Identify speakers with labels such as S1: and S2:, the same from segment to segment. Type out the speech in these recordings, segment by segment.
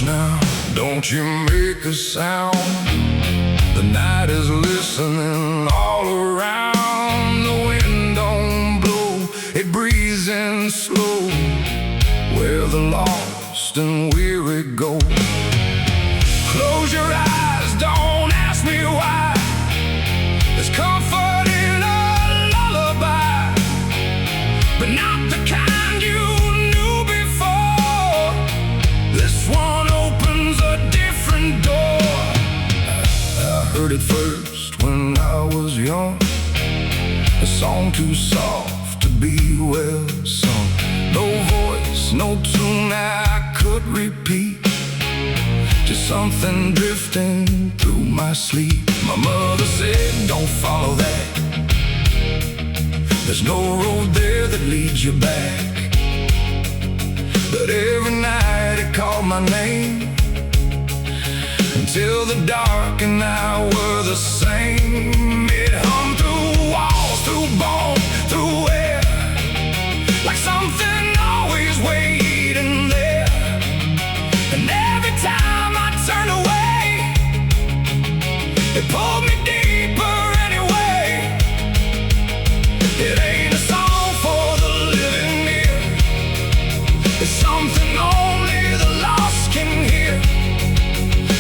S1: Hush now, don't you make a sound. The night is listening all around. The wind don't blow, it breathes in slow, where the lost and weary go. Close your eyes, don't ask me why. There's comfort in a lullaby, but not the kind you knew before. This one opens a different door. I heard it first when I was young, a song too soft to be well sung. No voice, no tune I could repeat, just something drifting through my sleep. My mother said, don't follow that. There's no road there that leads you back. But every night it called my name, until the dark and I were the same. It hummed through walls, through bone, through air, like something always waiting there. And every time I turned away, it pulled me deeper anyway. It ain't a song for the living near, it's something only the lost can hear.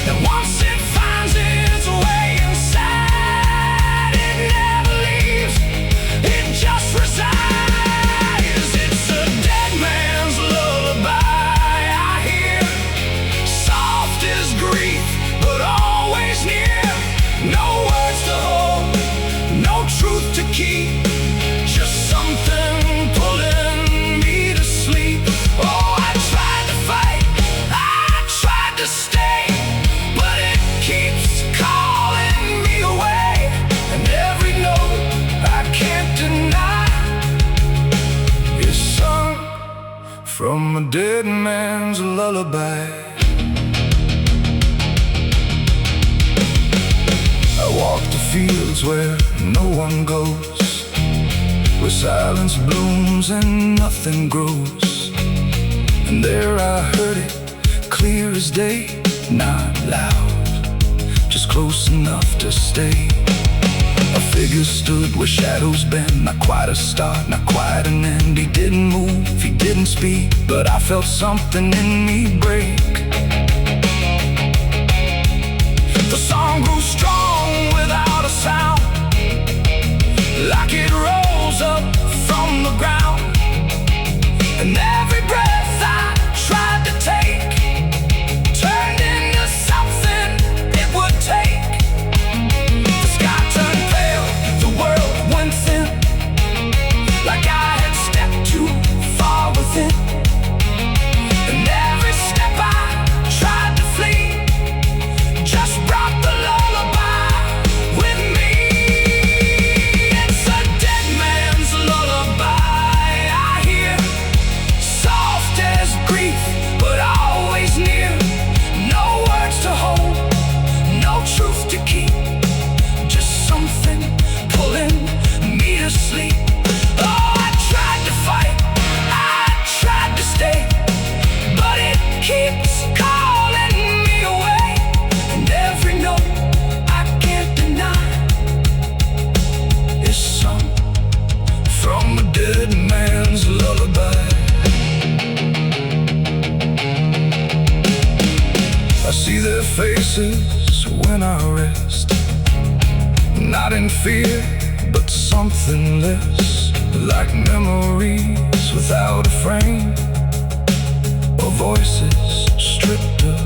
S1: And once it finds its way inside, it never leaves, it just resides. It's a dead man's lullaby I hear, soft as grief, but always near. No words to hold, no truth to keep, just something pulling me to sleep. Oh, I tried to fight, I tried to stay, but it keeps calling me away. And every note I can't deny is sung from a dead man's lullaby. I walk the fields where no one goes, where silence blooms and nothing grows. And there I heard it, clear as day, not loud, just close enough to stay. A figure stood where shadows bend, not quite a start, not quite an end. He didn't move, he didn't speak, but I felt something in me break. The song grew strong without a sound, like it rose up from the ground. And every breath I tried to take turned into something it would take. The sky turned pale, the world went thin, like I had stepped too far within. And every step I tried to flee just brought the lullaby with me. It's a dead man's lullaby I hear, soft as grief, but always near. No words to hold, no truth to keep, just something pulling me to sleep. Oh, I tried to fight, I tried to stay, but it keeps calling me away. And every note I can't deny is sung from a dead man's lullaby. I see their faces when I rest, not in fear, but something less, like memories without a frame, or voices stripped of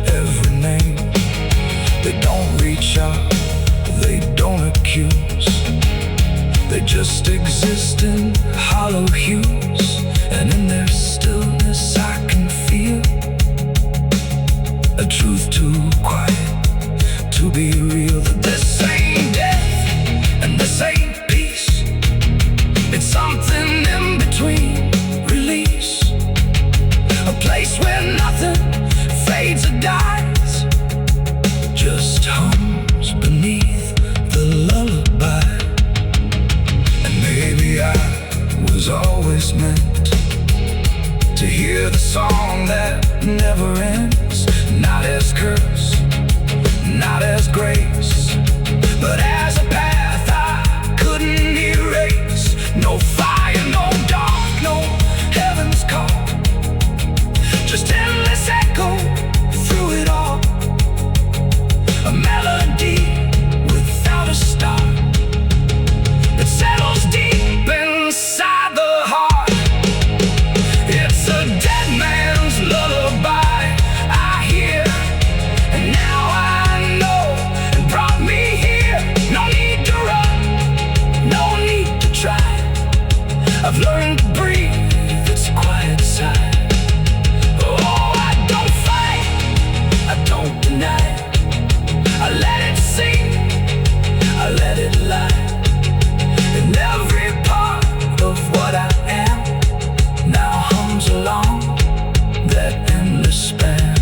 S1: every name. They don't reach out, they don't accuse, they just exist in hollow hues. And in their stillness I can feel a truth too quiet to be real. That this ain't death and this ain't peace, it's something in between. Release, a place where nothing fades or dies, just hums beneath the lullaby. And maybe I was always meant to hear the song that never ends. Not as curse, not as grace, but as a path I couldn't erase. No fire, no dark, no heaven's call, just endless echo through it all. A melody without a start that settles deep inside the heart. It's a dead man's lullaby I hear, and now I know it brought me here. No need to run, no need to try. I've learned to breathe its quiet sigh. Oh, I don't fight, I don't deny. I let it sing, I let it lie. And every part of what I am now hums along that endless span.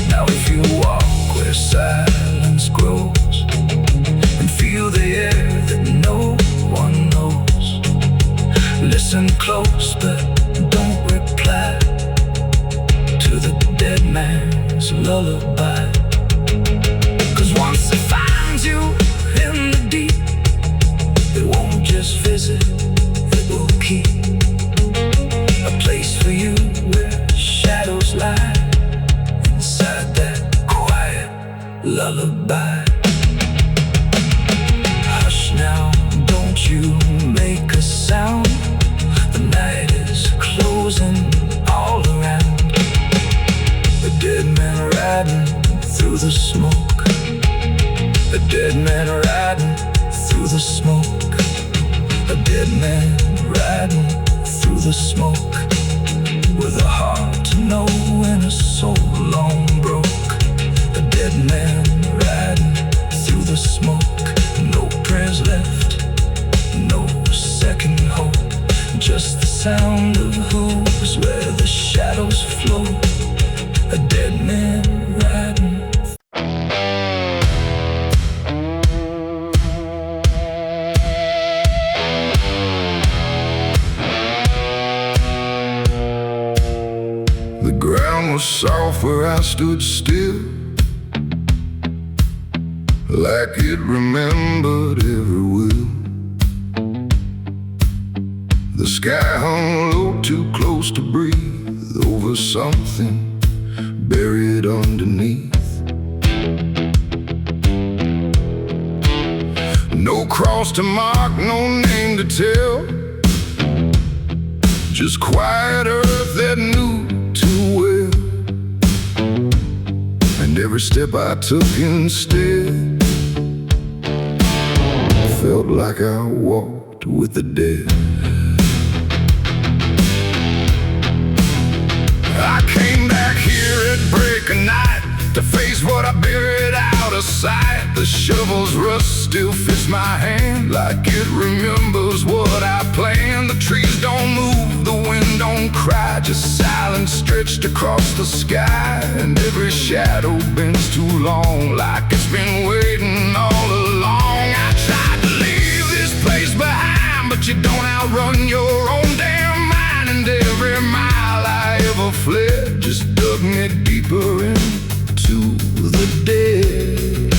S1: Now if you walk where silence grows and feel the air that no one knows, listen close but don't reply to the dead man's lullaby. 'Cause once it finds you in the deep, it won't just visit, it will keep a place for you where shadows lie inside that quiet lullaby. Hush now, don't you make a sound. The night is closing all around. A dead man riding through the smoke. A dead man riding through the smoke. A dead man riding through the smoke, with a heart to know and a soul long broke. A dead man riding through the smoke. No prayers left, no second hope, just the sound of hooves where the shadows flow. A dead man riding. The ground was soft where I stood still, like it remembered every will. The sky hung low, too close to breathe, over something buried underneath. No cross to mark, no name to tell, just quiet earth that knew too well. And every step I took instead felt like I walked with the dead. I came back here at break of night to face what I buried out of sight. The shovel's rust still fits my hand, like it remembers what I planned. The trees don't move, the wind don't cry, just silence stretched across the sky. And every shadow bends too long, like it's been waiting all along. I tried to leave this place behind, but you don't outrun your own damn mind. And every mile I ever fled just dug me deeper into the dead.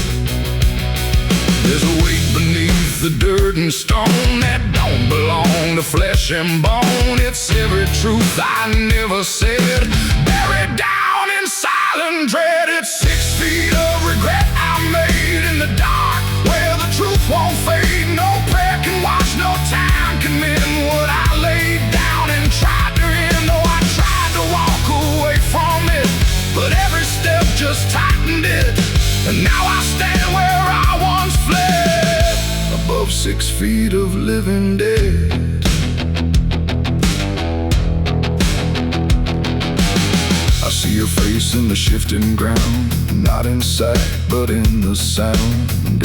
S1: There's a weight beneath the dirt and stone that don't belong to flesh and bone. It's every truth I never said, buried down in silent dread. It's 6 feet of regret I made in the dark, where the truth won't fade. No prayer can wash, no time can mend what I laid down and tried to end. Though I tried to walk away from it, but every step just tightened it. And now I stand where I once fled, above 6 feet of living dead. I see your face in the shifting ground, not in sight, but in the sound.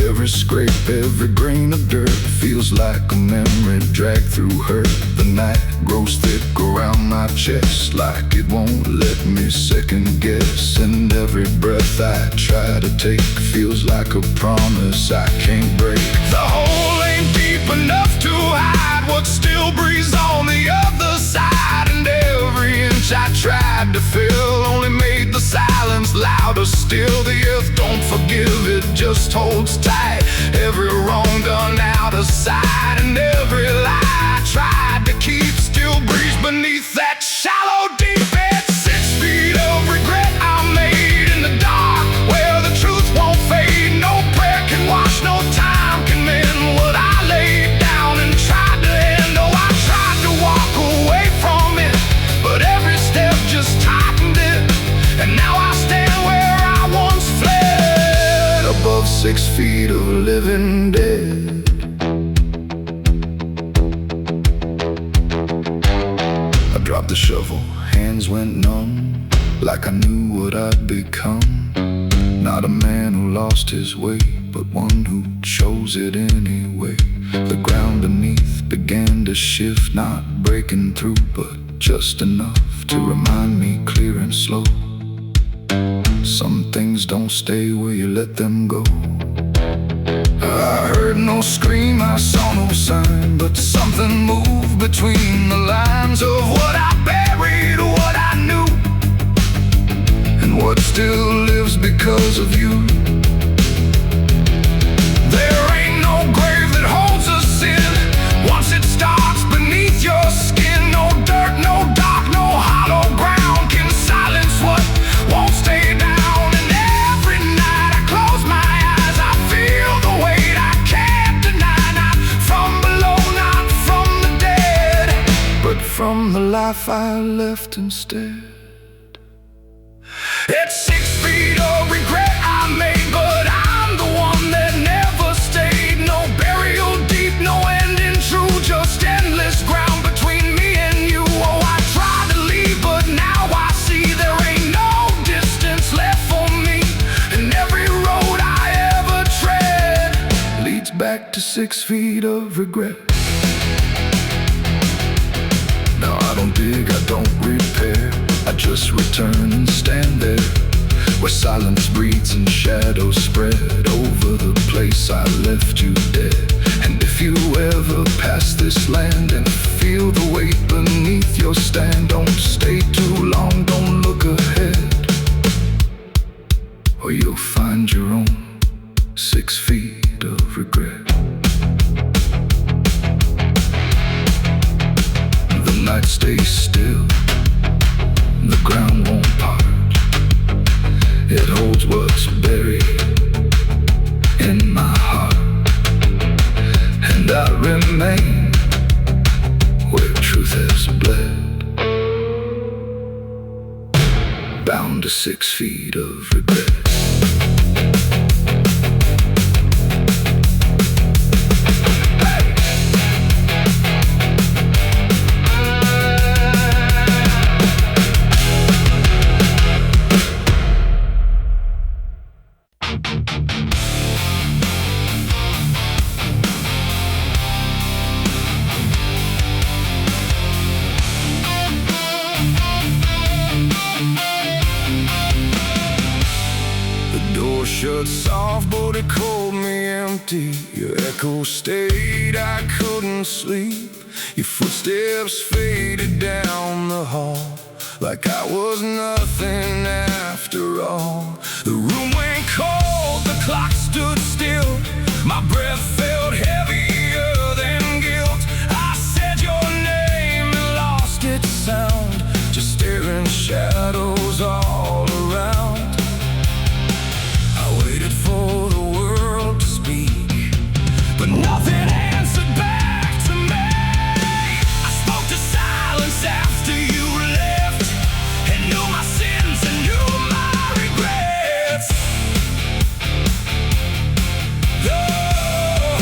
S1: Every scrape, every grain of dirt feels like a memory dragged through hurt. The night grows thick around my chest, like it won't let me second guess. And every breath I try to take feels like a promise I can't break. The hole ain't deep enough to hide what still breathes on the other side. And every tried to fill only made the silence louder still. The earth don't forgive, it just holds tight. Every wrong done out of sight, and every lie I tried to keep still breathes beneath that shallow deep. It's 6 feet of regret I made in the dark, where the truth won't fade. No prayer can wash, no time can mend what I laid down and tried to end. Oh, I tried to walk away from it, but every step just tightened it. And now I stand where I once fled, above 6 feet of living dead. I dropped the shovel, hands went numb, like I knew what I'd become. Not a man who lost his way, but one who chose it anyway. The ground beneath began to shift, not breaking through, but just enough to remind me clear and slow. Some things don't stay where you let them go. I heard no scream, I saw no sign, but something moved between the lines of what I buried, what I knew, and what still lives because of you. There ain't no grave that holds us in once it starts beneath your skin. No dirt, no dark, no hollow ground can silence what won't stay down. And every night I close my eyes, I feel the weight I can't deny. Not from below, not from the dead, but from the life I left instead. It's 6 feet of regret I made, but I'm the one that never stayed. No burial deep, no ending true, just endless ground between me and you. Oh, I tried to leave, but now I see there ain't no distance left for me. And every road I ever tread leads back to 6 feet of regret. Now I don't dig, I don't repair, I just return and stand there, where silence breathes and shadows spread over the place I left you dead. And if you ever pass this land and feel the weight beneath your stand, don't stay too long, don't look ahead, or you'll find your own 6 feet of regret. The night stays still, the ground won't part. It holds what's buried in my heart, and I remain where truth has bled, bound to 6 feet of regret. Shut soft, but it called me empty. Your echo stayed, I couldn't sleep. Your footsteps faded down the hall, like I was nothing after all. The room went cold, the clock stood still. My breath felt heavier than guilt. I said your name and lost its sound, just staring shadows all around. For the world to speak, but nothing answered back to me. I spoke to silence after you left, and knew my sins and knew my regrets. Oh,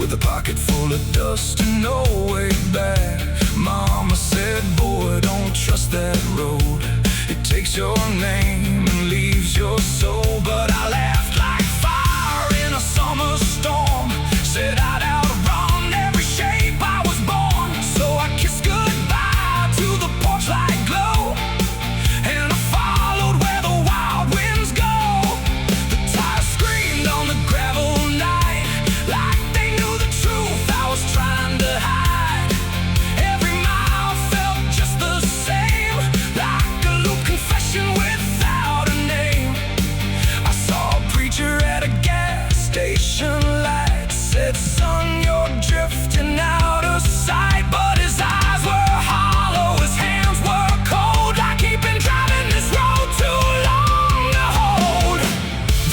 S1: with a pocket full of dust and no way back. Mama said, boy, don't trust that road. It takes your name and leaves your soul. But I laughed like fire in a summer storm, said I'd outrun every shape I was born. So I kissed goodbye to the porch light glow, and I followed where the wild winds go. The tires screamed on the gravel night, like they knew the truth I was trying to hide. Every mile felt just the same, like a little confession without a name. I saw a preacher at a gas station light, said, son, you're drifting out of sight. But his eyes were hollow, his hands were cold, like he'd been driving this road too long to hold.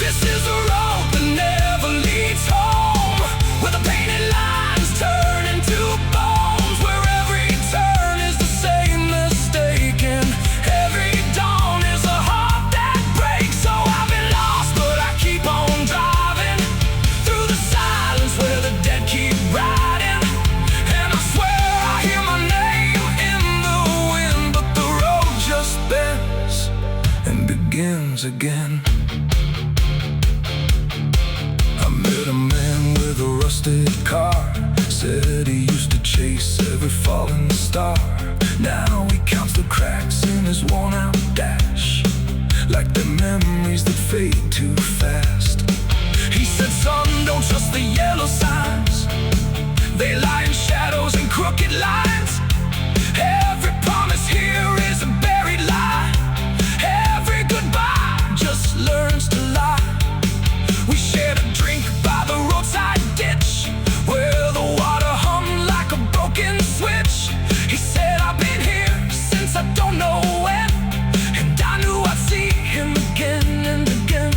S1: This is a road that never leads home, where the painted lines turn into bones, where every turn is the same mistake, and every dawn is a heart that breaks. So I've been lost, but I keep on driving through the silence where the dead keep riding. And I swear I hear my name in the wind, but the road just bends and begins again. I met a man with a rusted car, said he used to chase every falling star. Now he counts the cracks in his worn-out dash, like the memories that fade too fast. He said, son, don't trust the yellow signs, they lie in shadows and crooked lines. Every promise here is a buried lie, every goodbye just learns to lie. We shared a drink by the roadside ditch, where the water hummed like a broken switch. He said, I've been here since I don't know when, and I knew I'd see him again and again.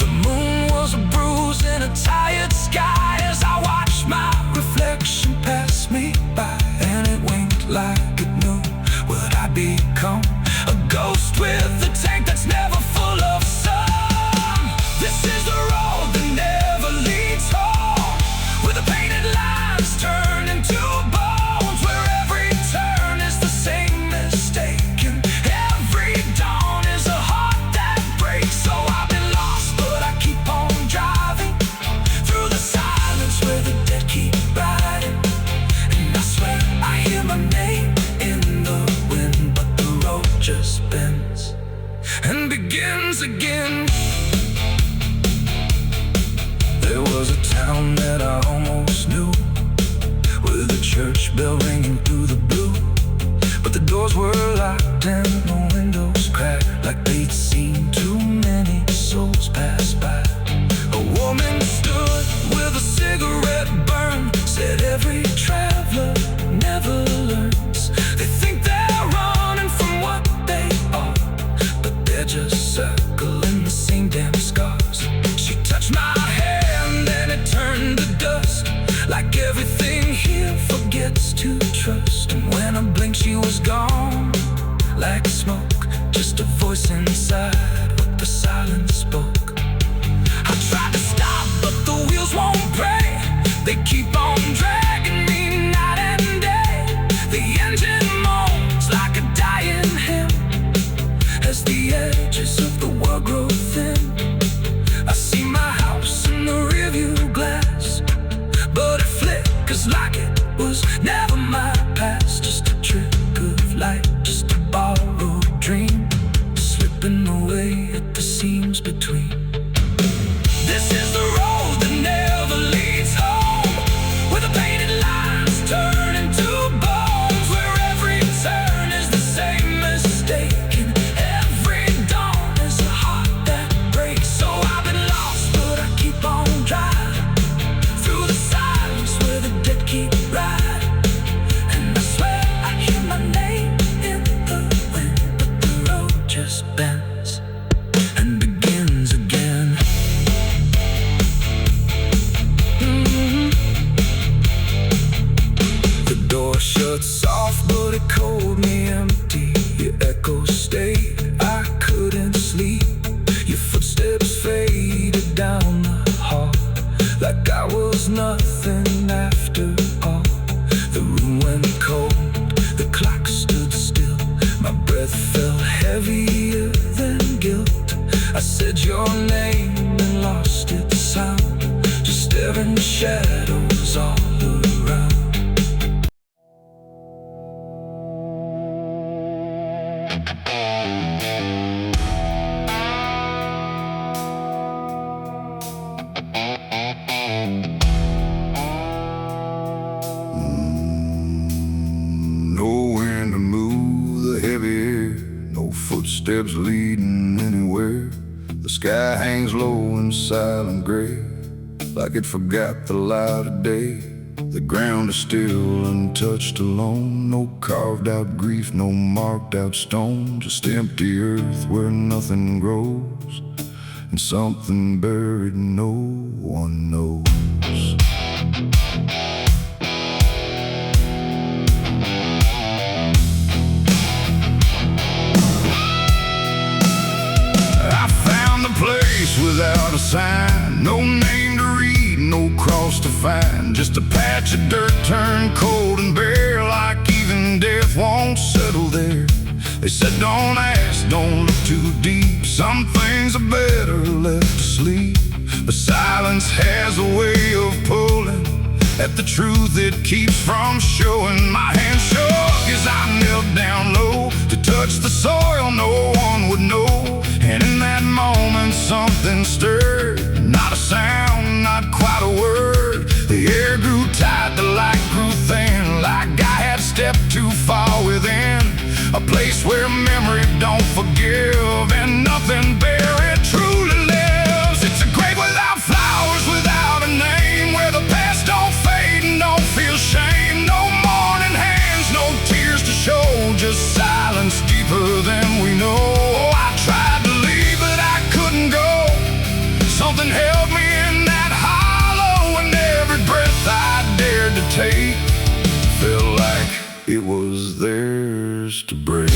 S1: The moon was a bruise in a tired sky, as I watched my reflection pass me by, and it winked like it knew what I'd become, a ghost with a tank that's never full of sun. This is the road that never leads home, where the painted lines turn into bones, where every turn is the same mistake, and every dawn is a heart that breaks. So I've been lost, but I keep on driving through the silence where the dead keep riding. And I swear I hear my name in the wind, but the road just bends and begins again. There was a town that I almost knew, with a church bell ringing through the blue, but the doors were locked and the windows cracked, like they'd seen too many souls pass by. A woman stood with a cigarette burn, said every traveler never learns. They think they're running from what they are, but they're just circling the same damn scars. She touched my hand and it turned to dust, like everything here forgets to trust. And when I blinked she was gone, like smoke, just a voice inside what the silence spoke. I tried to stop but the wheels won't break, they keep on dragging me night and day. The engine moans like a dying hymn, as the edges of the world grow thin. I see my house in the rearview glass, but it flickers like it was never my past. Just a trick of light, just a borrowed dream, slipping away at the seams between. This is the road that never leads home, where the painted lines turn into bones, where every turn is the same mistake, and every dawn is a heart that breaks. So I've been lost, but I keep on driving through the silence where the dead keep riding. was nothing after all. The room went cold, the clock stood still. My breath felt heavier than guilt. I said your name and lost its sound, just staring shadows all around.
S2: No wind to move the heavy air, no footsteps leading anywhere. The sky hangs low in silent gray, like it forgot the light of day. The ground is still untouched alone, no carved out grief, no marked out stone. Just empty earth where nothing grows, and something buried no one knows. Without a sign, no name to read, no cross to find. Just a patch of dirt turned cold and bare, like even death won't settle there. They said don't ask, don't look too deep, some things are better left asleep. But silence has a way of pulling at the truth it keeps from showing. My hand shook as I knelt down low to touch the soil no one would know. And in that moment something stirred, not a sound, not quite a word. The air grew tight, the light grew thin, like I had stepped too far within a place where memory don't forgive and nothing buried truly lives. It's a grave without flowers, without a name, where the past don't fade and don't feel shame. No mourning hands, no tears to show, just silence deeper than we know. I tried to leave, but I couldn't go. Something held me in that hollow, and every breath I dared to take felt like it was theirs to break.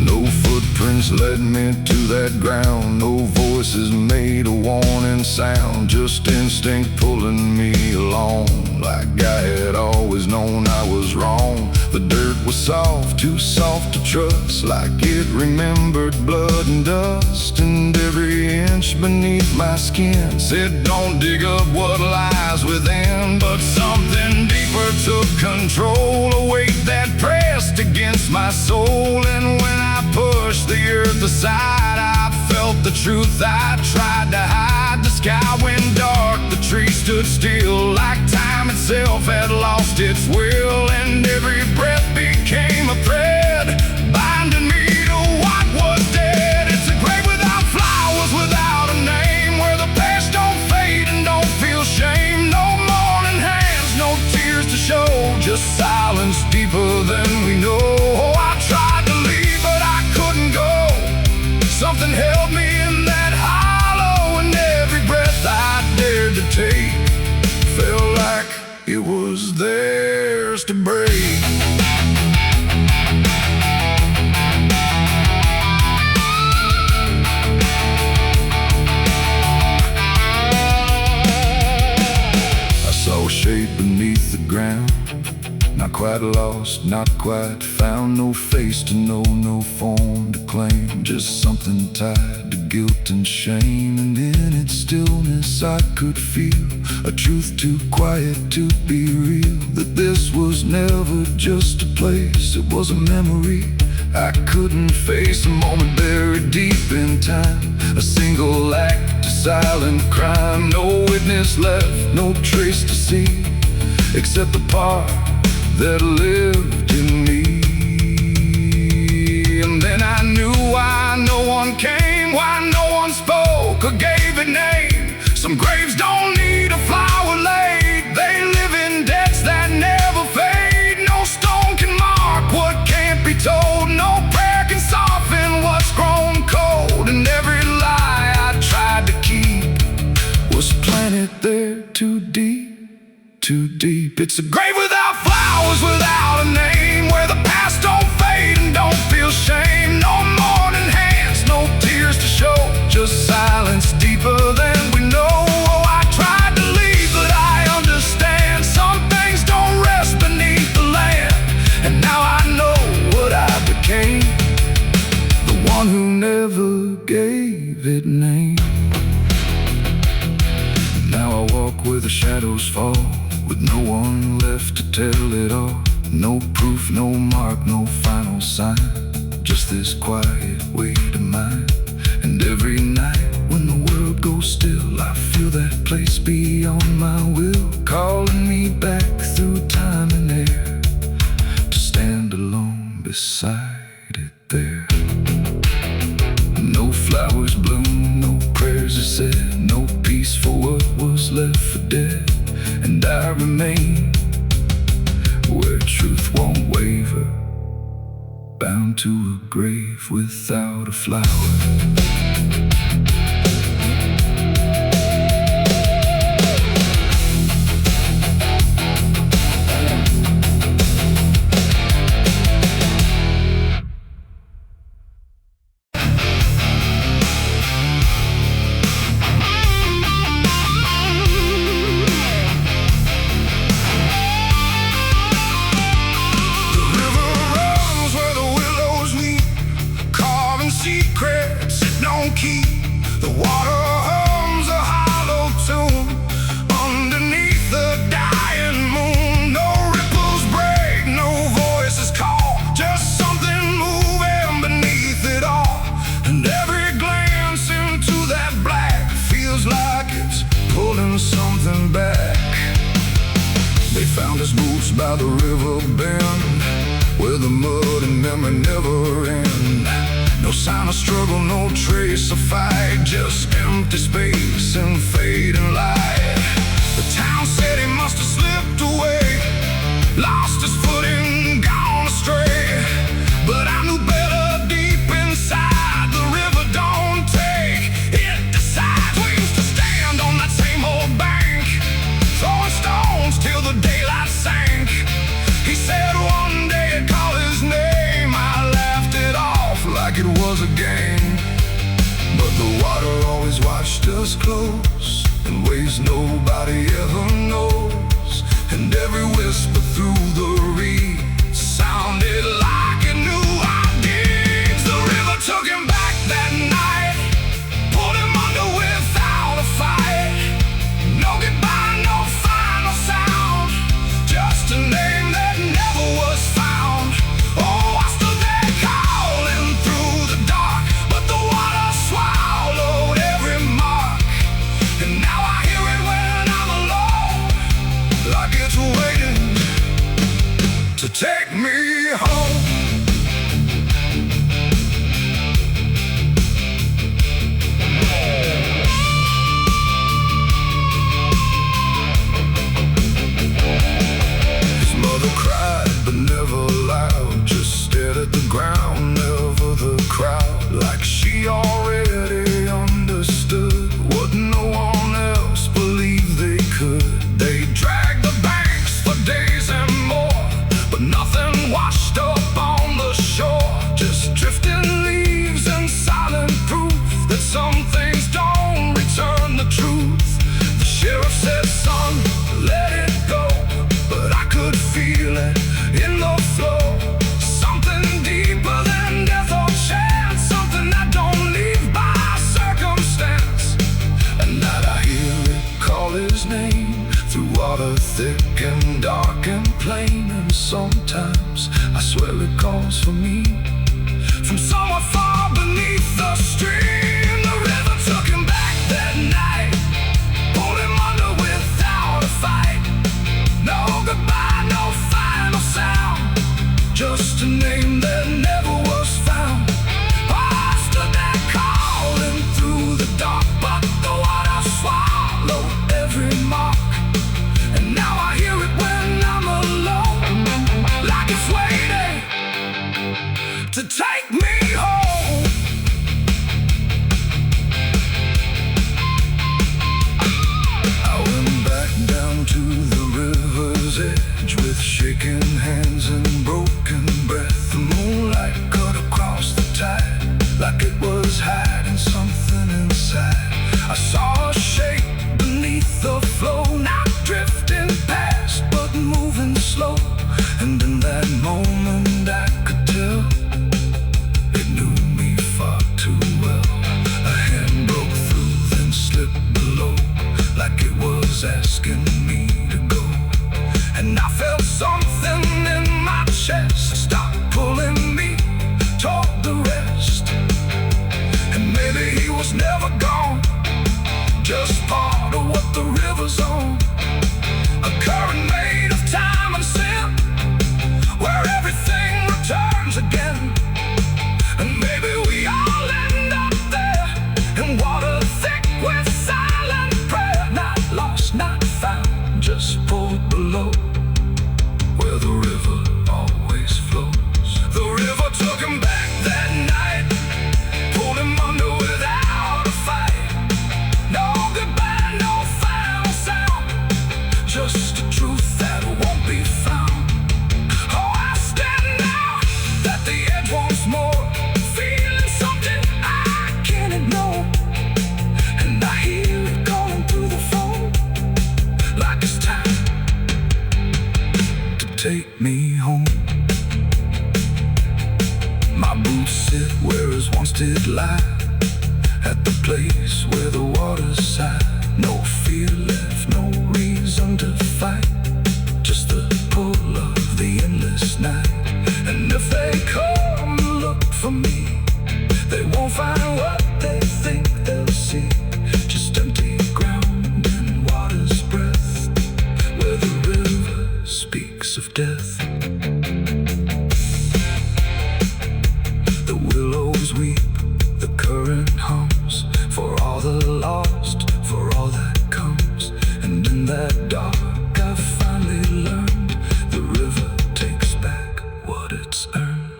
S2: No footprints led me to that ground, no voices made a warning sound, just instinct pulling me along, like I had always known I was wrong. The dirt was soft, too soft to trust, like it remembered blood and dust. And every inch beneath my skin said don't dig up what lies within. But something deeper took control, a weight that pressed against my soul. And when I pushed the earth aside, I felt the truth I tried to hide. The sky went dark, the trees stood still, like time itself had lost its will. And every breath became a thread, binding me to what was dead. It's a grave without flowers, without a name, where the past don't fade and don't feel shame. No mourning hands, no tears to show, just silence deeper than we know. I tried to leave, but I couldn't go. Something held me in that hollow, and every breath I dared to take felt like it was theirs to break. I saw a shape beneath the ground, not quite lost, not quite found. No face to know, no form to claim, just something tied to guilt and shame. And in its stillness I could feel a truth too quiet to be real, that this was never just a place, it was a memory I couldn't face. A moment buried deep in time, a single act, a silent crime. No witness left, no trace to see, except the part that lived in me. And then I knew why no one came, why no one spoke or gave it name. Some graves don't need a flower laid, they live in debts that never fade. No stone can mark what can't be told, no prayer can soften what's grown cold. And every lie I tried to keep was planted there too deep, too deep. It's a grave without flowers, without a name, where the past don't fade and don't feel shame. No mourning hands, no tears to show, just silence deep never gave it name. Now I walk where the shadows fall, with no one left to tell it all. No proof, no mark, no final sign, just this quiet weight of mine. And every night when the world goes still, I feel that place beyond my will, calling me back through time and air, to stand alone beside it there. No flowers bloom, no prayers are said, no peace for what was left for dead. And I remain where truth won't waver, bound to a grave without a flower.
S1: Secrets it don't keep. The water hums a hollow tune underneath the dying moon. No ripples break, no voices call, just something moving beneath it all. And every glance into that black feels like it's pulling something back. They found his boots by the river bend, where the mud and memory never end. No sign of struggle, no trace of fight, just empty space and fading light. The town said he must have slipped away, lost his footing, gone astray. But I knew better deep inside, the river don't take, it decides. We used to stand on that same old bank, throwing stones till the daylight sank. He said one day I'd call his name, I laughed it off like it was a game. But the water always watched us close, in ways nobody ever knows. And every whisper through the reeds sounded like it knew our deeds. The river took him back that night, pulled him under without a fight. No goodbye, no final sound, just a name that never was found. Oh, I stood there calling through the dark, but the water swallowed every mark. And now I hear it when I'm alone, like it's waiting to take me home. His mother cried, but never loud, just stared at the ground, never the crowd. Like she already understood what no one else believed they could. They dragged the banks for days and more, but nothing washed up on the shore. Just drifting leaves and silent proof that some things don't return the truth. The sheriff said, son, let it go, but I could feel it in the flow. Something deeper than death or chance, something that don't leave by circumstance. And that I hear it call his name through water thick and dark and plain. And sometimes I swear it calls for me from somewhere far beneath the stream. The river took him back that night, pulled him under without a fight. No goodbye, no final sound, just a name that never was found. I stood there calling through the dark, but the water swallowed every mark. And now I hear it when I'm alone, like it's waiting to take me home. never gone, just part of what the river's on. A current made of time and sin, where everything returns again. And maybe we all end up there, in water thick with silent prayer. Not lost, not found, just pulled below, where the river always flows. The river took him back that night, pulled him under without a fight. No goodbye, no final sound, just a truth that won't be found. Oh, I stand out at the edge once more, feeling something I can't ignore. And I hear it calling through the phone, like it's time to take me home. My boots sit where his once did lie, at the place where the waters sigh. No fear left, no reason to fight, just the pull of the endless night. And if they come to look for me, they won't find what they think they'll see, just empty ground and water's breath, where the river speaks of death. The willows weep, the current hums, for all the lost, for all that comes. And in that dark I finally learned, the river takes back what it's earned.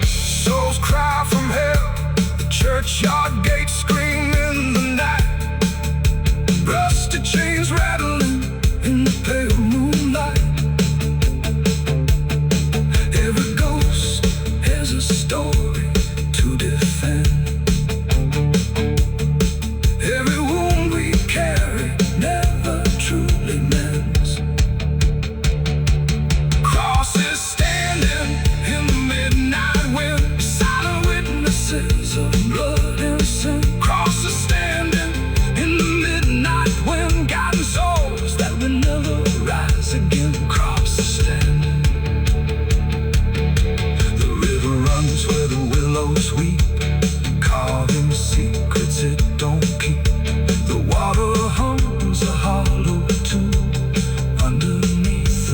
S1: Souls cry from hell, the churchyard gates scream in the night, rusty chains rattling in the pale moonlight. Every ghost has a story to defend, every wound we carry never truly mends. Crosses standing in the midnight wind, silent witnesses of blood and sin. Crosses standing in the midnight wind, guiding souls that will never rise again. Crosses standing. The river runs where the willows weep, carving secrets it don't keep. The water hums a hollow tune underneath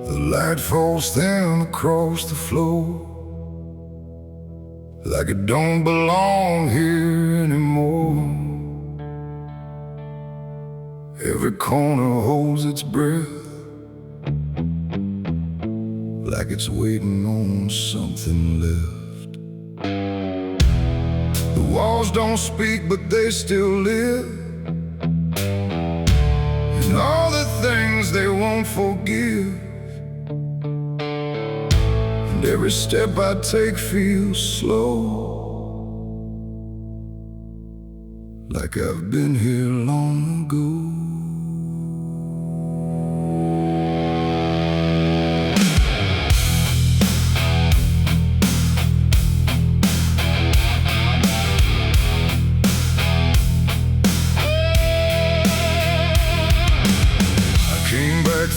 S1: the
S2: light falls thin across the floor, like it don't belong here anymore. Every corner holds its breath, like it's waiting on something left. The walls don't speak, but they still live, and all the things they won't forgive. And every step I take feels slow, like I've been here long ago.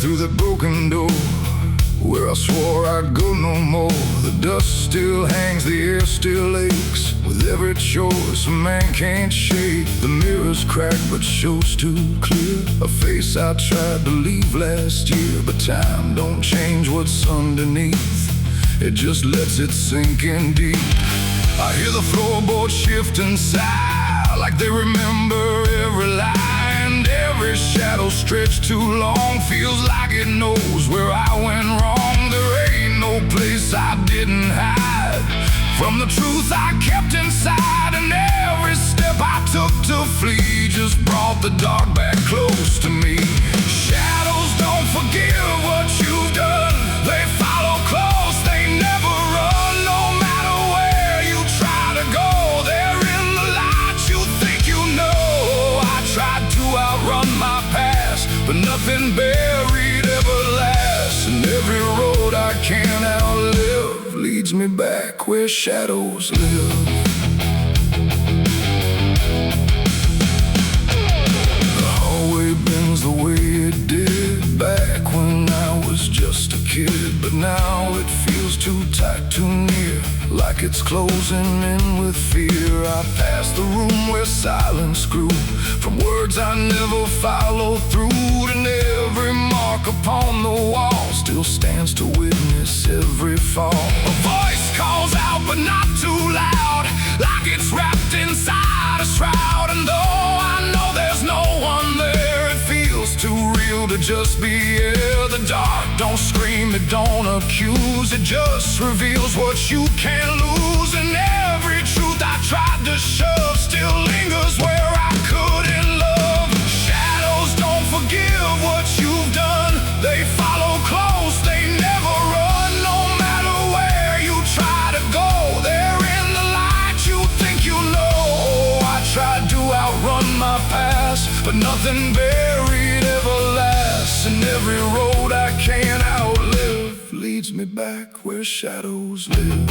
S2: Through the broken door, where I swore I'd go no more. The dust still hangs, the air still aches, with every choice a man can't shake. The mirror's cracked but shows too clear, a face I tried to leave last year. But time don't change what's underneath, it just lets it sink in deep. I hear the floorboards shift and sigh, like they remember every lie. And every shadow stretched too long feels like it knows where I went wrong. There ain't no place I didn't hide from the truth I kept inside. And every step I took to flee just brought the dark back close to me. Shadows don't forgive what you've done, they follow close, they never run. leads me back where shadows live. The hallway bends the way it did back when I was just a kid, but now it feels too tight, too near, like it's closing in with fear. I pass the room where silence grew, from words I never followed through, and every mark upon the wall still stands to witness every fall. A voice calls out but not too loud, like it's wrapped inside a shroud. And though I know there's no one there, it feels too real to just be here. The dark don't scream, it don't accuse, it just reveals what you can't lose. And every truth I tried to shove still lingers where I couldn't love. Shadows don't forgive what you've done, they follow close, they never run. No matter where you try to go, they're in the light you think you know. I tried to outrun my past, but nothing buried ever lasts. And every road I can't outlive leads me back where shadows live.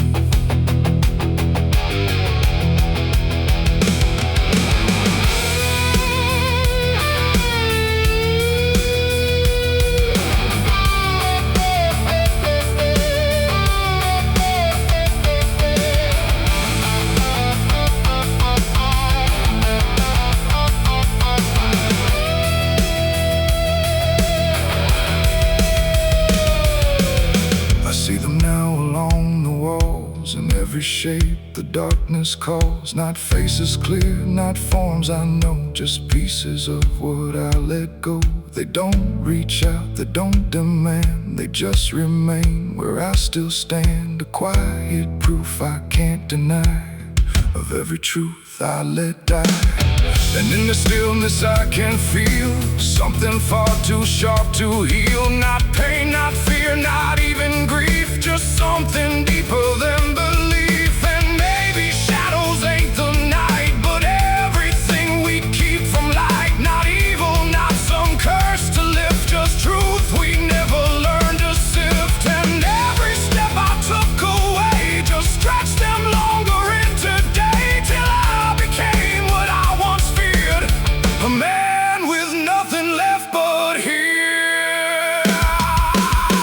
S2: Every shape the darkness calls, not faces clear, not forms I know, just pieces of what I let go. They don't reach out, they don't demand, they just remain where I still stand. A quiet proof I can't deny of every truth I let die. And in the stillness I can feel something far too sharp to heal. Not pain, not fear, not even grief, just something deeper than belief. And maybe shadows ain't the night, but everything we keep from light. Not evil, not some curse to lift, just truth we never learned to sift. And every step I took away just stretched them longer into day, till I became what I once feared, a man with nothing left but here.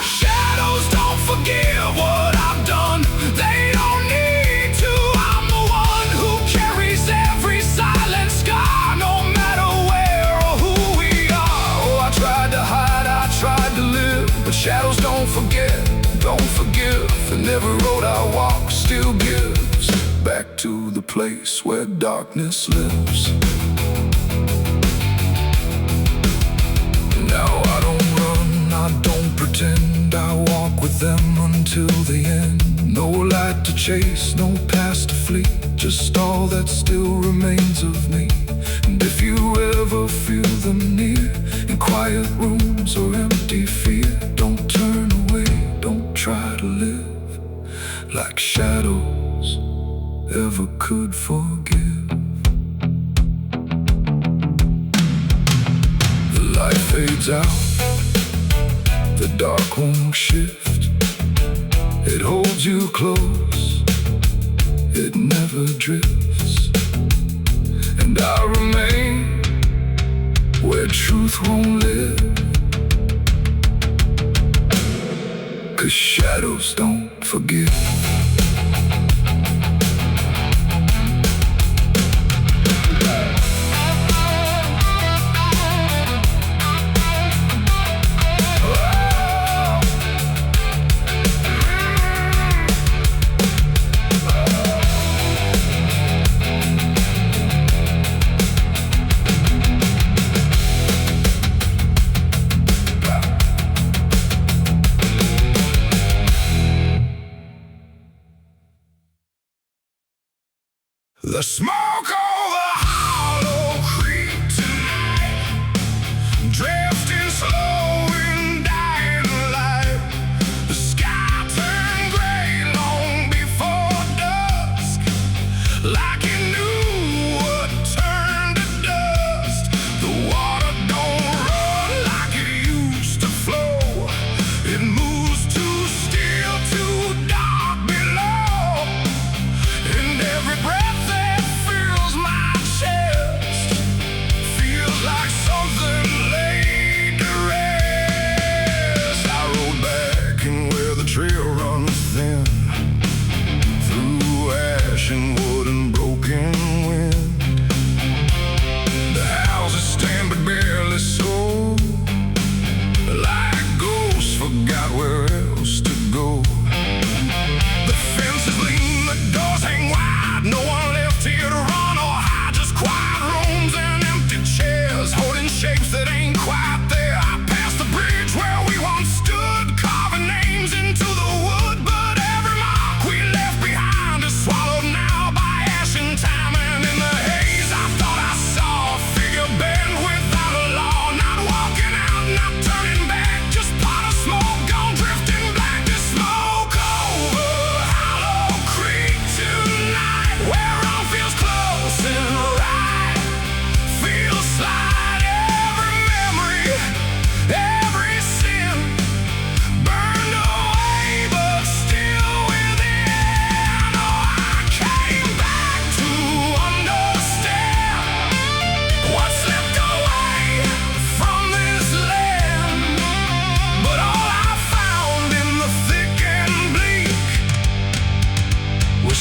S2: Shadows don't forgive what I've done, they don't need to. I'm the one who carries every silent scar, no matter where or who we are. Oh, I tried to hide, I tried to live, but shadows don't forget, don't forgive. And every road I walk still gives back to the place where darkness lives. Now I don't run, I don't pretend, I walk with them until the end. No light to chase, no past to flee, just all that still remains of me. And if you ever feel them near, in quiet rooms or empty fear, don't turn away, don't try to live like shadows ever could forgive. The light fades out, the dark won't shift. It holds you close, it never drifts. And I remain where truth won't live, 'cause shadows don't forgive. The smoke over Hollow Creek tonight, drifting slow and dying alive. The sky turned gray long before dusk, like it knew what turned to dust. The water don't run like it used to flow, it moves too still, too dark below.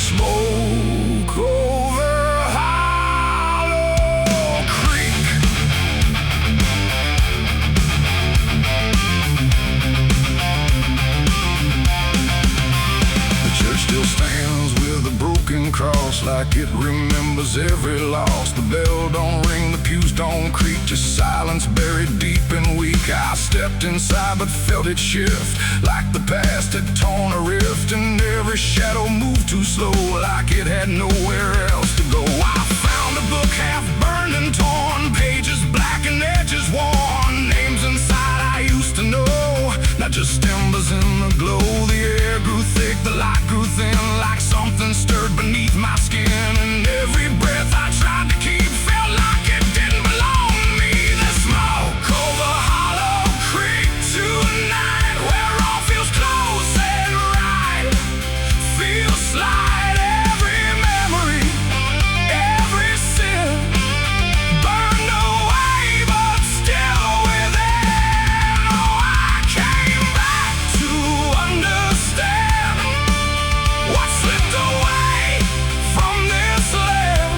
S2: Smoke over Hollow Creek. The church still stands with a broken cross, like it remembers every loss. The bell don't ring, the pews don't creak, just silence buried deep and weak. I stepped inside but felt it shift, like the past had torn a rift, and every shadow moved too slow, like it had nowhere else to go. I found a book half burned and torn, pages black and edges worn, names inside I used to know, not just embers in the glow. The air grew thick, the light grew thin, like something stirred beneath my skin, and every breath I tried to keep felt like it didn't belong to me. The smoke over Hollow Creek tonight, where all feels close and right, feels slight. Every memory, every sin burned away, but still within. Oh, I came back to understand what slipped away from this land,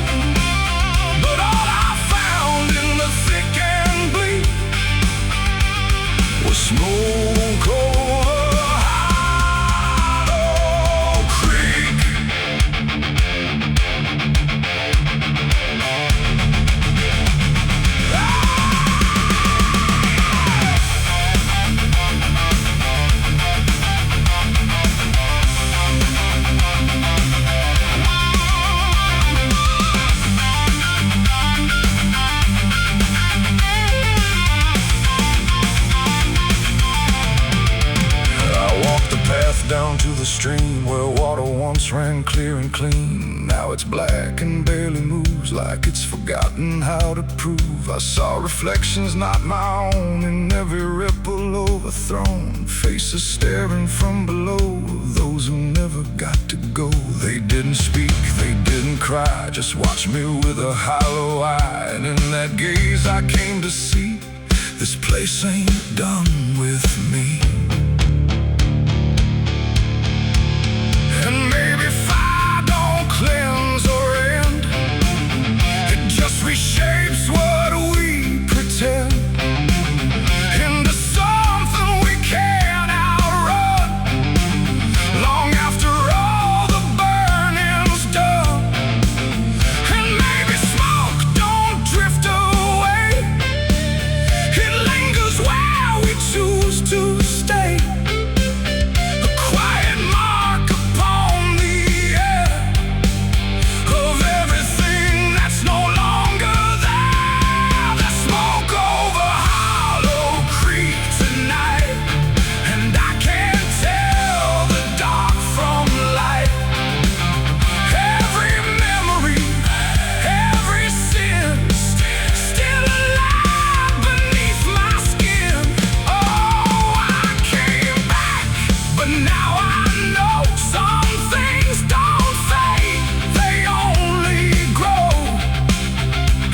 S2: but all I found in the thick and bleak was smoke over Hollow Creek. I walked the path down to the stream where water once ran clear and clean. Now it's black and barely moves, like it's forgotten how to prove. I saw reflections not my own in every ripple overthrown, faces staring from below, those who never got to go. They didn't speak, they didn't cry, just watched me with a hollow eye. And in that gaze I came to see, this place ain't done with me. And maybe fire don't cleanse or end, it just reshapes what we pretend into something we can't outrun, long after all the burning's done. And maybe smoke don't drift away, it lingers where we choose to stay, a quiet mark upon the air of everything that's no longer there. The smoke over Hollow Creek tonight, and I can't tell the dark from light. Every memory, every sin, still alive beneath my skin. Oh, I came back, but now I know some things don't fade, they only grow.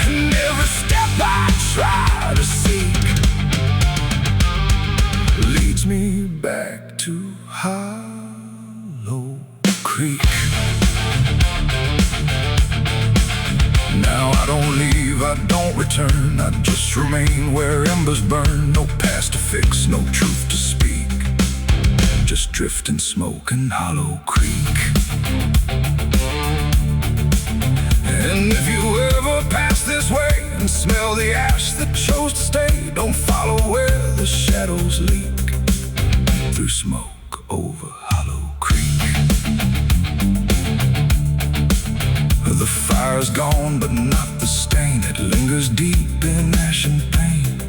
S2: And every step I try to seek leads me back to Hollow Creek. Now I don't leave, I don't return, I just remain where embers burn. No past to fix, no truth to speak, just drifting smoke in Hollow Creek. And if you ever pass this way and smell the ash that chose to stay, don't follow where the shadows leak, through smoke over Hollow Creek. The fire's gone, but not the stain, it lingers deep in ash and pain.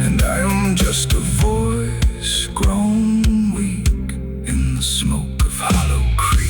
S2: And I am just a voice grown weak in the smoke of Hollow Creek.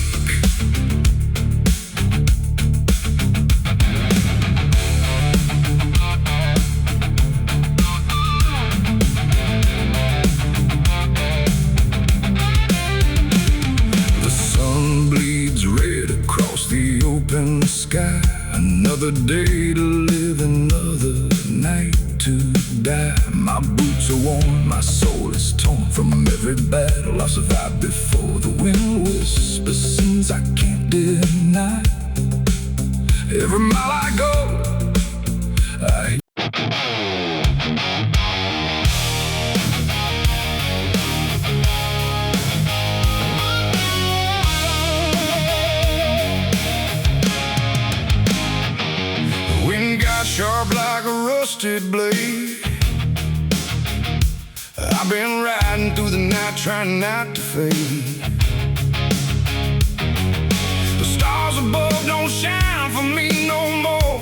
S2: The sun bleeds red across the open sky. Another day to live, another night to die. My boots are worn, my soul is torn from every battle I survived before. The wind whispers rusted blade. I've been riding through the night trying not to fade. The stars above don't shine for me no more.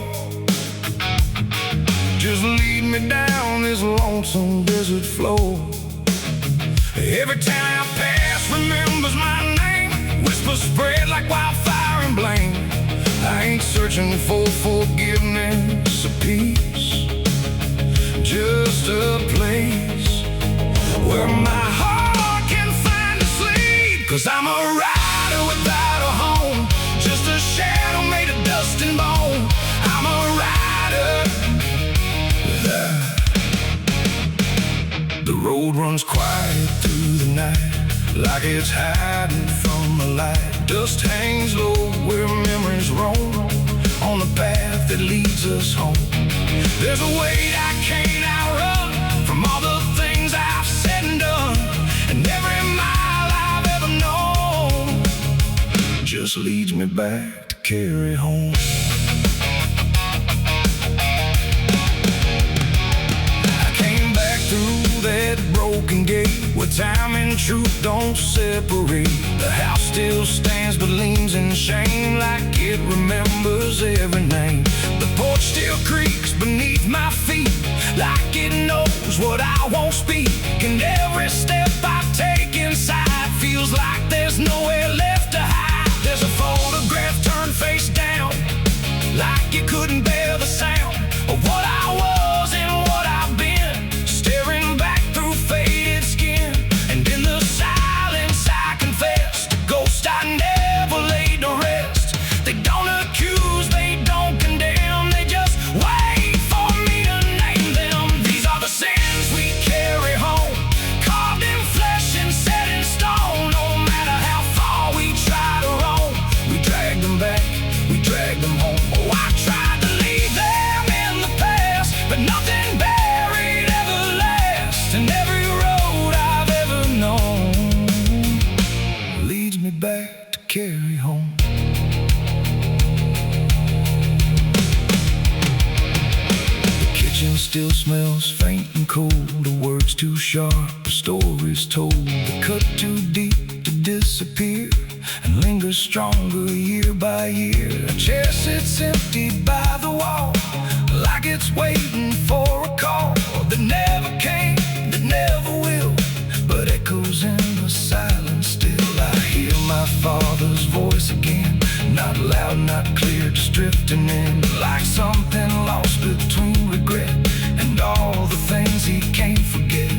S2: Just lead me down this lonesome desert floor. Every town I pass remembers my name. Whispers spread like wildfire and blame. I ain't searching for forgiveness or peace, just a place where my heart can find a sleep. 'Cause I'm a rider without a home, just a shadow made of dust and bone. I'm a rider. The road runs quiet through the night, like it's hiding from the light. Dust hangs low where memories roam, on the path that leads us home. There's a weight I can't outrun, from all the things I've said and done. And every mile I've ever known just leads me back to carry home. I came back through that broken gate, where time and truth don't separate. The house still stands but leans in shame, like it remembers every name. The porch still creaks beneath my feet, like it knows what I won't speak. And every step I take inside feels like there's nowhere left to hide. There's a photograph turned face down, like you couldn't bear the sound of what I was and what I've been, staring back through faded skin. And in the silence I confess to ghosts I never laid to rest. They don't accuse, they don't condemn, they just wait for me to name them. These are the sins we carry home, carved in flesh and set in stone. No matter how far we try to roam, we drag them back, we drag them home. Oh, I tried to leave them in the past, but nothing buried ever lasts. And every road I've ever known leads me back to carry home. The kitchen still smells faint and cold, the words too sharp, the stories told. The cut too deep to disappear, and lingers stronger year by year. A chair sits empty by the wall, like it's waiting for a call that never came, that never will, but echoes in the silence still. I hear my father's voice again, not loud, not clear, just drifting in, like something lost between regret and all the things he can't forget.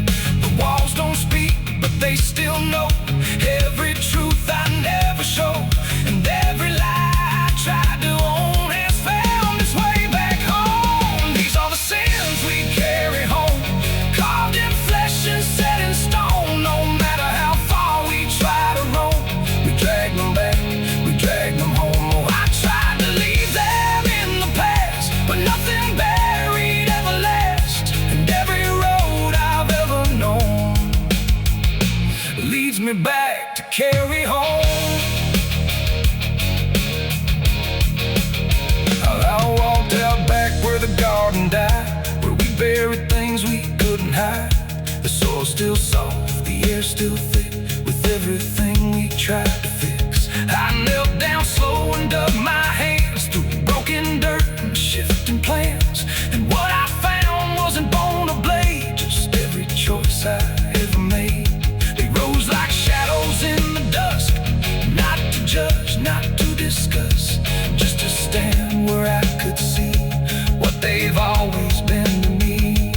S2: The walls don't speak, but they still know every truth I never show, and every lie I tried to own has found its way back home. These are the sins we carry home, carved in flesh and set in stone. No matter how far we try to roam, we drag them back, we drag them home. Oh, I tried to leave them in the past, but nothing buried ever lasts. And every road I've ever known leads me back to carry home. I walked out back where the garden died, where we buried things we couldn't hide. The soil's still soft, the air's still thick, with everything we tried to fix. I knelt down slow and dug my hands through broken dirt and shifting plans. And what I found wasn't bone or blade, just every choice I ever made. They rose like shadows in the dusk, not to judge, not to discuss, just to stand where I could see what they've always been to me.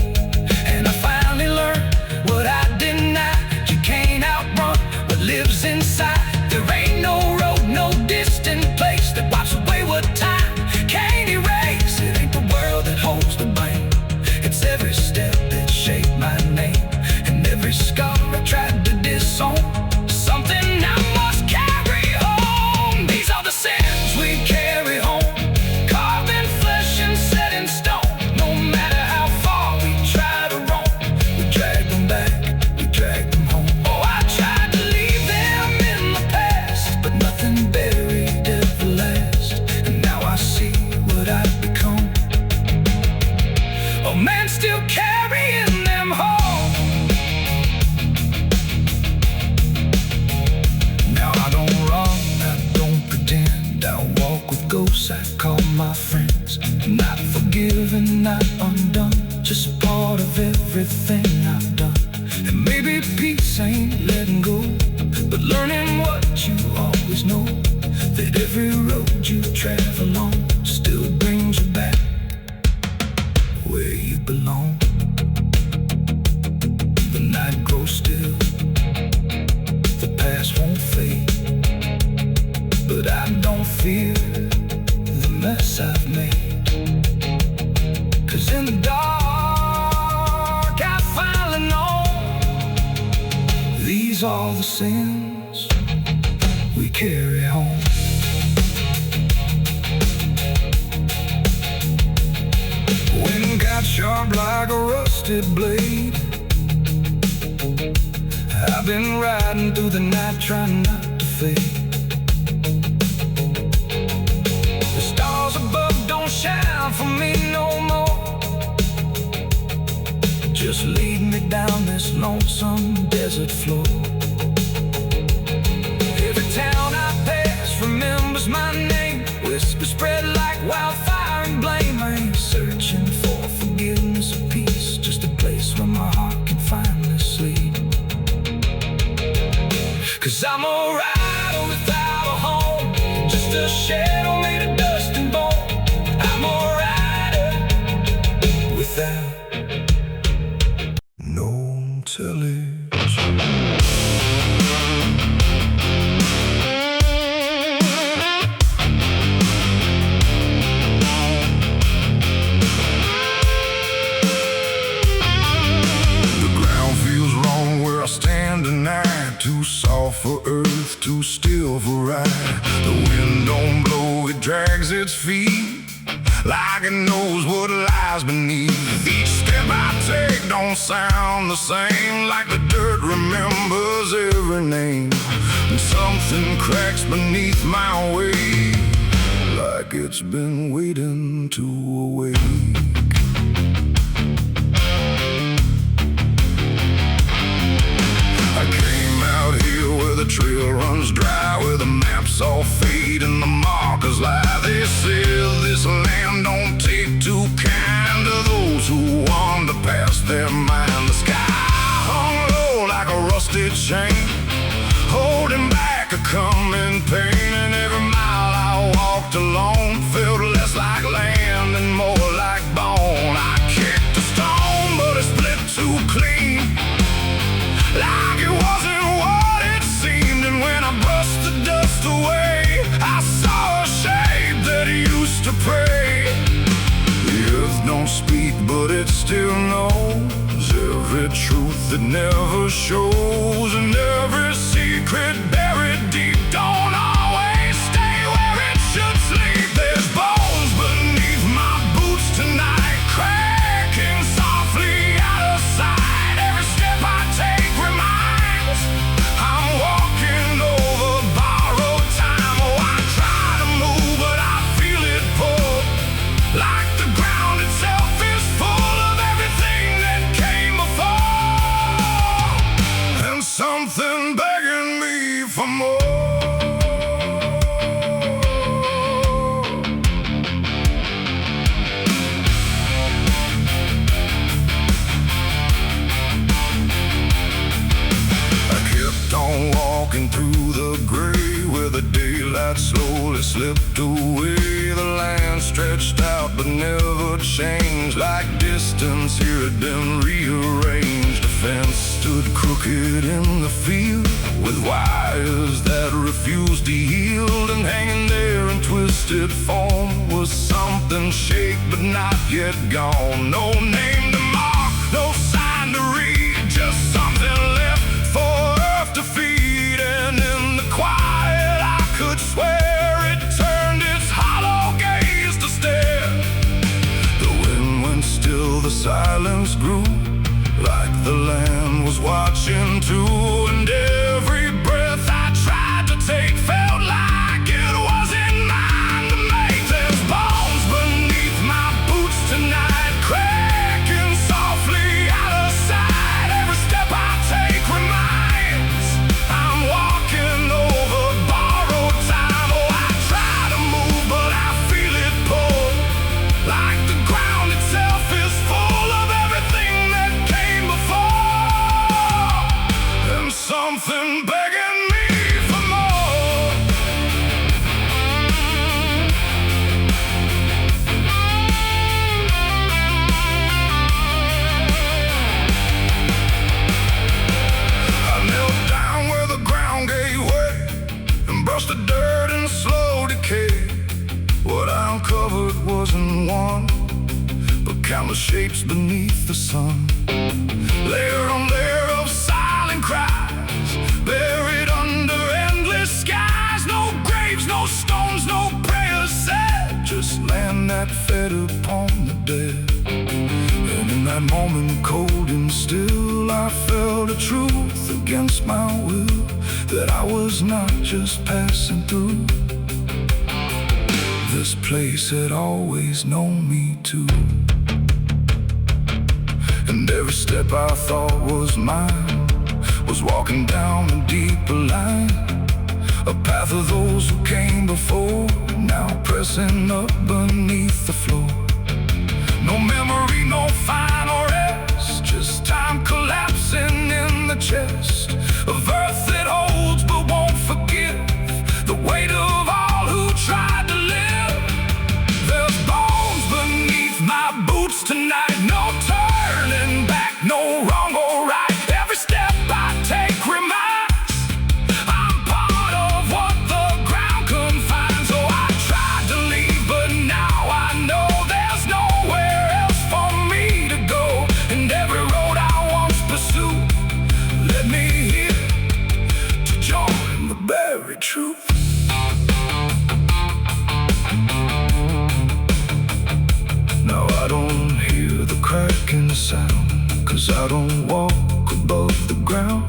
S2: And I finally learned what I denied: you can't outrun what lives inside. There ain't no road, no distant place that wipes away what time can't erase. It ain't the world that holds the blame, it's every step that shaped my name, and every scar I tried to disown. Something I must carry home. These are the sins we carry home, carved in flesh and set in stone. No matter
S1: everything I've done. And maybe peace ain't letting go, but learning what you always know, that every road you travel on still brings you back where you belong. The night grows still, the past won't fade, but I don't fear the mess I've made. 'Cause in the dark I finally know these are the sins we carry home. Wind got sharp like a rusted blade. I've been riding through the night trying not to fade. The stars above don't shine for me no more. Just lead me down this lonesome desert floor. Every town I pass remembers my name. Whispers spread like wildfire and blame. I ain't searching for forgiveness or peace, just a place where my heart can finally sleep. 'Cause I'm a rider without a home, just a shadow made of dust and bone. I'm a rider without no television.
S2: The ground feels wrong where I stand tonight. Too soft for earth, too still for ride. The wind don't blow, it drags its feet like it knows what lies beneath. Each step I take don't sound the same, like the dirt remembers every name. And something cracks beneath my weight, like it's been waiting to awake. I came out here where the trail runs dry, where the maps all fade and the markers lie. They say this land don't take too kind to those who wander past their mind. The sky hung low like a rusted chain, holding back a coming pain. And every mile I walked alone felt less like land and more like bone. I kicked a stone, but it split too clean, like it wasn't what it seemed. And when I brushed the dust away, I saw a shape that used to pray. The earth don't speak, but it still knows every truth that never shows. And every secret buried deep don't always stay where it should sleep. There's bones beneath my boots tonight, cracking softly out of sight. Every step I take reminds I'm walking over borrowed time. Oh, I try to move, but I feel it pull, like the ground itself is full of everything that came before, and something begging me for more. I kept on walking through the gray, where the daylight slowly slipped away. The land stretched out but never changed, like distance here had been rearranged. A fence stood crooked in the field, with wires that refused to yield. And hanging there in twisted form was something shake but not yet gone. No name to mark, no sign to read, just something left for earth to feed. And in the quiet I could swear it turned its hollow gaze to stare. The wind went still, the silence grew, like the land was watching too. And every breath I tried to take felt like it wasn't mine to make. There's bones beneath my boots tonight, cracking softly out of sight. Every step I take reminds I'm walking over borrowed time. Oh, I try to move, but I feel it pull, like the ground itself is full of everything that came brushed the dirt in slow decay. What I uncovered wasn't one, but countless shapes beneath the sun. Layer on layer of silent cries, buried under endless skies. No graves, no stones, no prayers said, just land that fed upon the dead. And in that moment, cold and still, I felt a truth against my will, that I was not just passing through. This place had always known me too. And every step I thought was mine was walking down a deeper line, a path of those who came before, now pressing up beneath the floor. No memory, no final rest, just time collapsing in the chest of earth that holds but won't forgive the weight of all who tried to live. There's bones beneath my boots tonight, no turning back, no wrong or right. Every step I take reminds I'm part of what the ground confines. So I tried to leave, but now I know there's nowhere else for me to go. And every road I once pursued led me here to join the buried truth. Now I don't hear the cracking sound, 'cause I don't walk above the ground.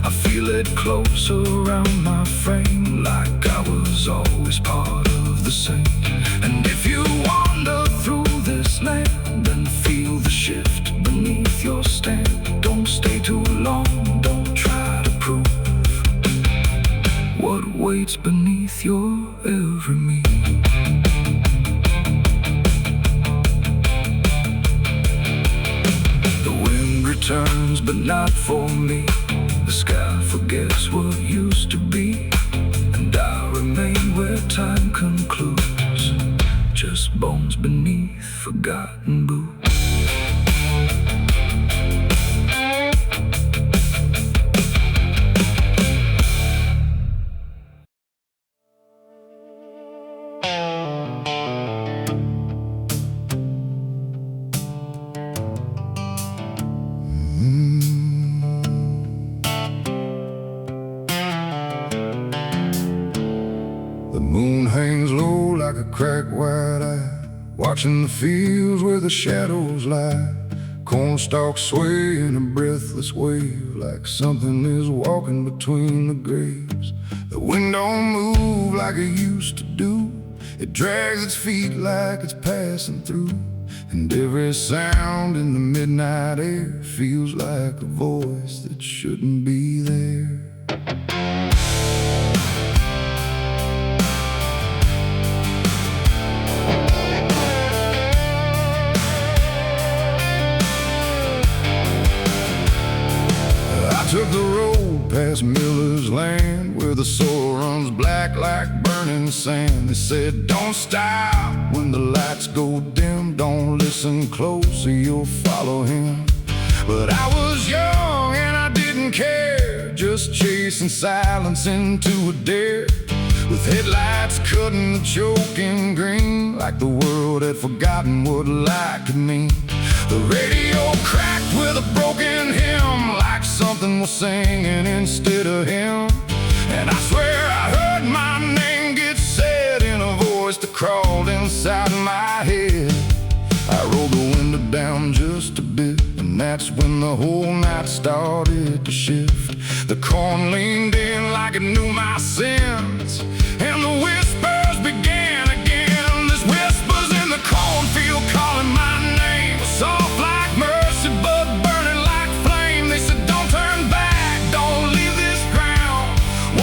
S2: I feel it close around my frame, like I was always part of the same. And if you wander through this land and feel the shift beneath your stand, don't stay too long, don't try to prove what waits beneath your every move. Turns, but not for me. The sky forgets what used to be, and I remain where time concludes, just bones beneath forgotten boots. The moon hangs low like a cracked white eye, watching the fields where the shadows lie. Corn stalks sway in a breathless wave, like something is walking between the graves. The wind don't move like it used to do, it drags its feet like it's passing through. And every sound in the midnight air feels like a voice that shouldn't be there. Took the road past Miller's land, where the soil runs black like burning sand. They said, don't stop when the lights go dim, don't listen close or you'll follow him. But I was young and I didn't care, just chasing silence into a dare, with headlights cutting the choking green, like the world had forgotten what light could mean. The radio cracked with a broken hymn, like something was singing instead of him. And I swear I heard my name get said in a voice that crawled inside my head. I rolled the window down just a bit, and that's when the whole night started to shift. The corn leaned in like it knew my sins, and the whispers began again. There's whispers in the cornfield calling my name, soft like mercy but burning like flame. They said, don't turn back, don't leave this ground.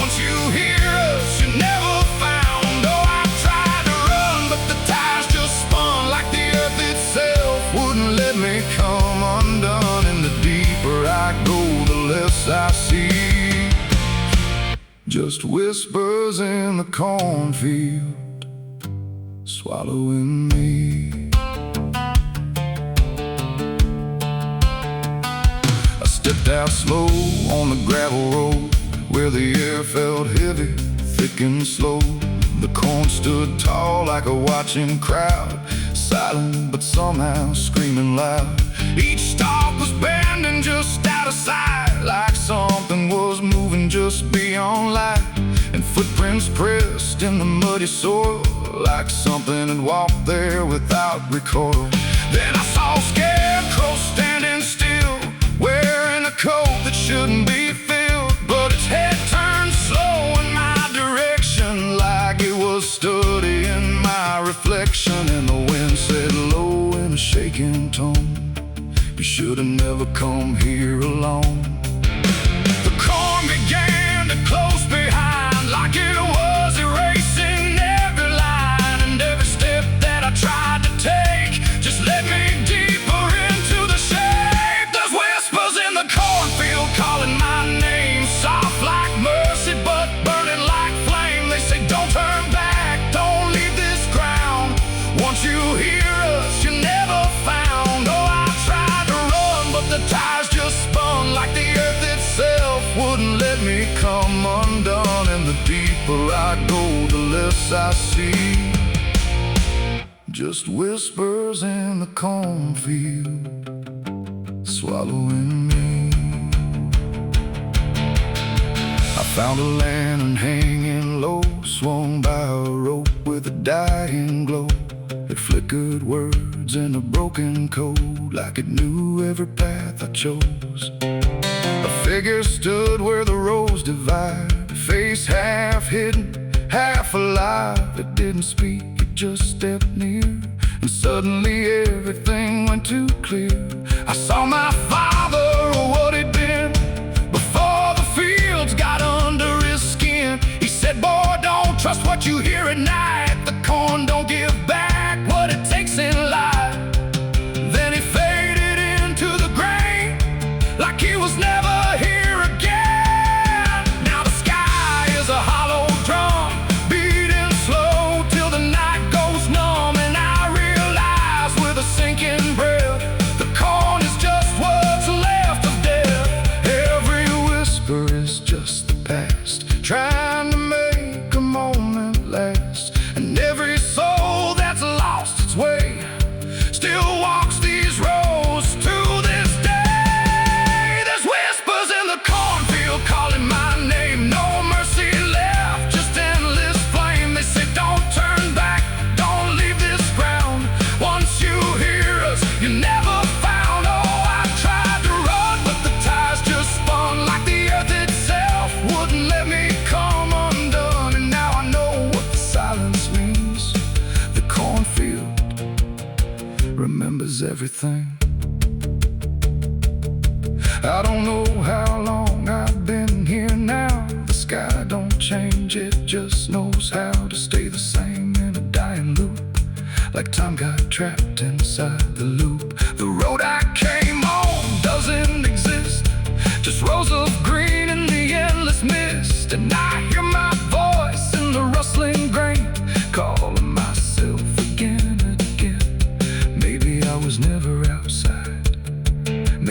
S2: Once you hear us, you're never found. Oh, I tried to run, but the tires just spun, like the earth itself wouldn't let me come undone. And the deeper I go, the less I see, just whispers in the cornfield swallowing me. Stepped out slow on the gravel road, where the air felt heavy, thick and slow. The corn stood tall like a watching crowd, silent but somehow screaming loud. Each stalk was bending just out of sight, like something was moving just beyond light. And footprints pressed in the muddy soil, like something had walked there without recoil. Then I saw a scarecrow standing still, wearing a coat that shouldn't be filled, but its head turned slow in my direction, like it was studying my reflection. And the wind said low in a shaking tone, "You should have never come here alone." The corn began to close behind, like it was erasing every line, and every step that I tried to take just led me deeper into the shade. There's whispers in the cornfield calling my name, soft like mercy but burning like flame. They say don't turn back, don't leave this ground. Once you hear us, you're never found. Oh, I tried to run, but the tires just spun, like the earth itself wouldn't let me come undone. And the deeper I go, the less I see, just whispers in the cornfield, swallowing me. I found a lantern hanging low, swung by a rope with a dying glow. It flickered words in a broken code, like it knew every path I chose. A figure stood where the roads divide, face half hidden, half alive. It didn't speak, it just stepped near, and suddenly everything went too clear. I saw my father, or what he'd been, before the fields got under his skin. He said, "Boy, don't trust what you hear at night. The corn don't give back what it takes in life." Then he faded into the grain, like he was never here again. Now the sky is a hollow drum, beating slow till the night goes numb. And I realize with a sinking breath, the corn is just what's left of death. Every whisper is just the past, trying to make a moment last. And every soul that's lost its way still walks these roads to this day. There's whispers in the cornfield calling my name, no mercy left, just endless flame. They say don't turn back, don't leave this ground. Once you hear us, you're never found. Oh, I tried to run, but the tires just spun, like the earth itself wouldn't let me come undone. And now I know what the silence means. The cornfield remembers everything. I don't know how long I've been here now. The sky don't change, it just knows how to stay the same in a dying loop, like time got trapped inside the loop. The road I came on doesn't exist, just rows of green in the endless mist. And I hear my voice in the rustling grain, calling myself again and again. Maybe I was never outside,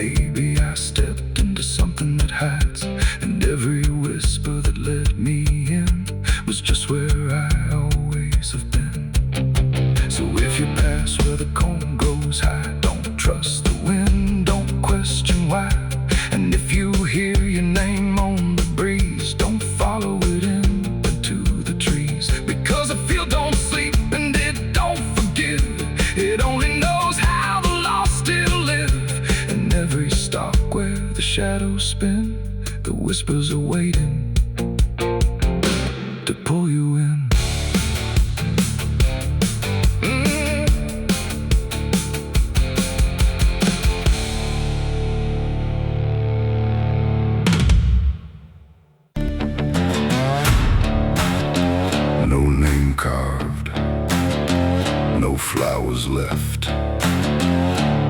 S2: maybe I stepped into something that hides, and every whisper that let me in was just where I always have been. So if you pass where the corn grows high, don't trust the wind, don't question why. And if you hear your name on the breeze, don't follow it into the trees, because the field don't sleep and it don't forgive. It only knows how the lost still live. And every stalk where the shadows spin, the whispers are waiting to pull you in. No name carved, no flowers left,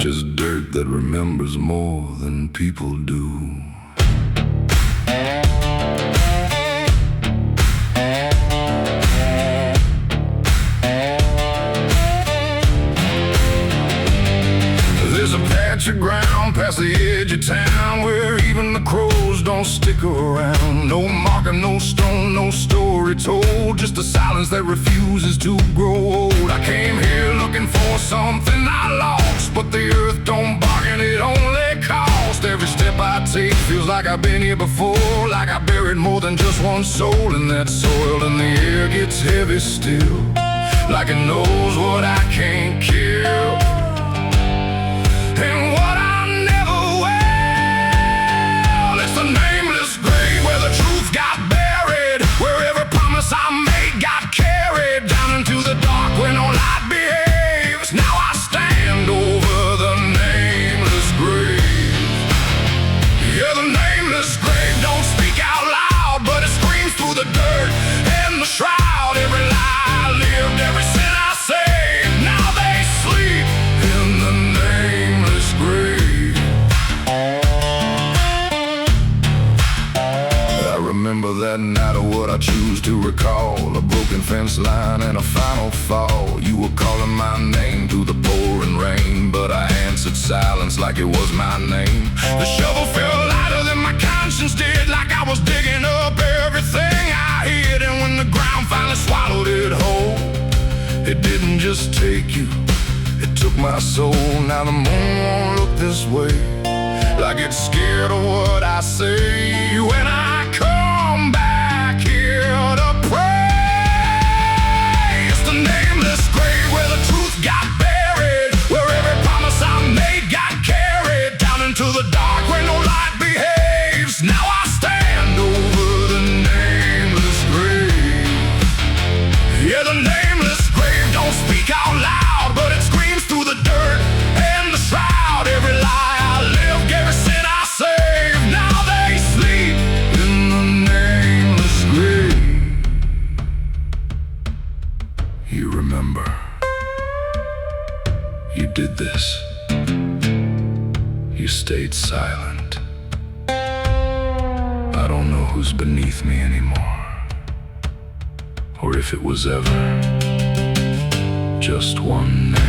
S2: just dirt that remembers more than people do. There's a patch of ground past the edge of town where even the crows don't stick around. No marker, no stone, no story story told, just a silence that refuses to grow old. I came here looking for something I lost, but the earth don't bargain, it only costs. Every step I take feels like I've been here before, like I buried more than just one soul in that soil. And the air gets heavy still, like it knows what I can't kill, and what I never will. It's the nameless grave where the truth got buried, where every promise I made got carried down into the dark where no light behaves. Now I stand over the nameless grave. Yeah, the nameless grave don't speak out loud, but it screams through the dirt and the shroud. Every lie I lived, every sin I saved, now they sleep in the nameless grave. I remember that night of what I choose to recall, a broken fence line and a final fall. You were calling my name through the pouring rain, but I answered silence like it was my name. The shovel felt lighter than my conscience did, like I was digging up everything I hid. And when the ground finally swallowed it whole, it didn't just take you, it took my soul. Now the moon won't look this way, like it's scared of what I say. When I come back here to pray, it's the nameless grave where the truth got buried, where every promise I made got carried down into the dark where no light behaves. Now I stand over the nameless grave. Yeah, the nameless grave don't speak out loud, but it screams through the dirt and the shroud. Every lie I lived, every sin I saved, now they sleep in the nameless grave. You remember, you did this. You stayed silent. I don't know who's beneath me anymore, or if it was ever just one name.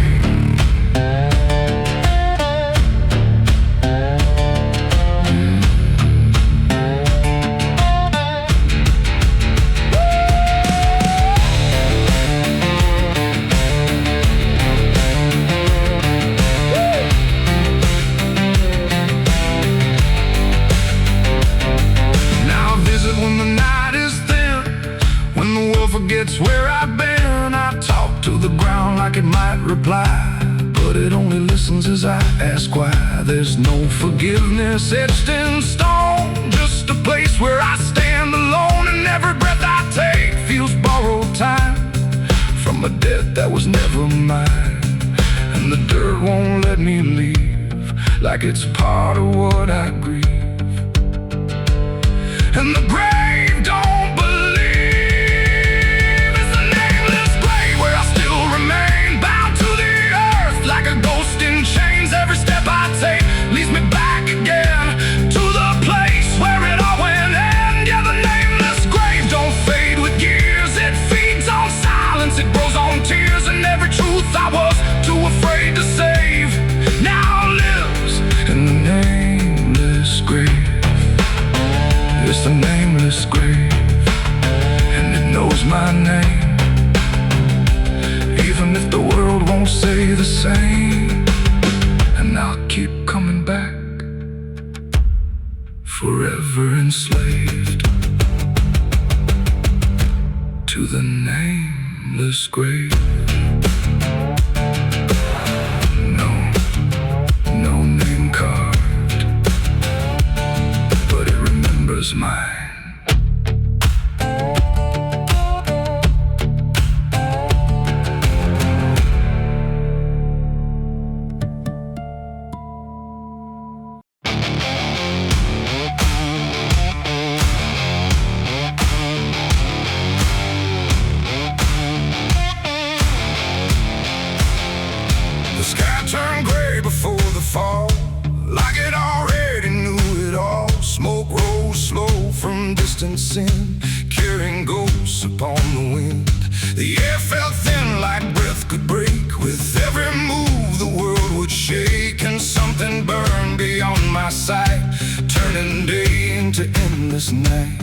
S2: Forgets where I've been. I talk to the ground like it might reply, but it only listens as I ask why. There's no forgiveness etched in stone, just a place where I stand alone, and every breath I take feels borrowed time from a debt that was never mine. And the dirt won't let me leave, like it's part of what I grieve. And the grave don't believe. Leads me back again to the place where it all went end. Yeah, the nameless grave don't fade with years. It feeds on silence, it grows on tears, and every truth I was too afraid to save now lives in the nameless grave. It's the nameless grave, and it knows my name, even if the world won't say the same. And I'll keep coming back, forever enslaved to the nameless grave. No name carved, but it remembers mine. The sky turned gray before the fall, like it already knew it all. Smoke rose slow from distant sin, carrying ghosts upon the wind. The air felt thin like breath could break. With every move the world would shake, and something burned beyond my sight, turning day into endless night.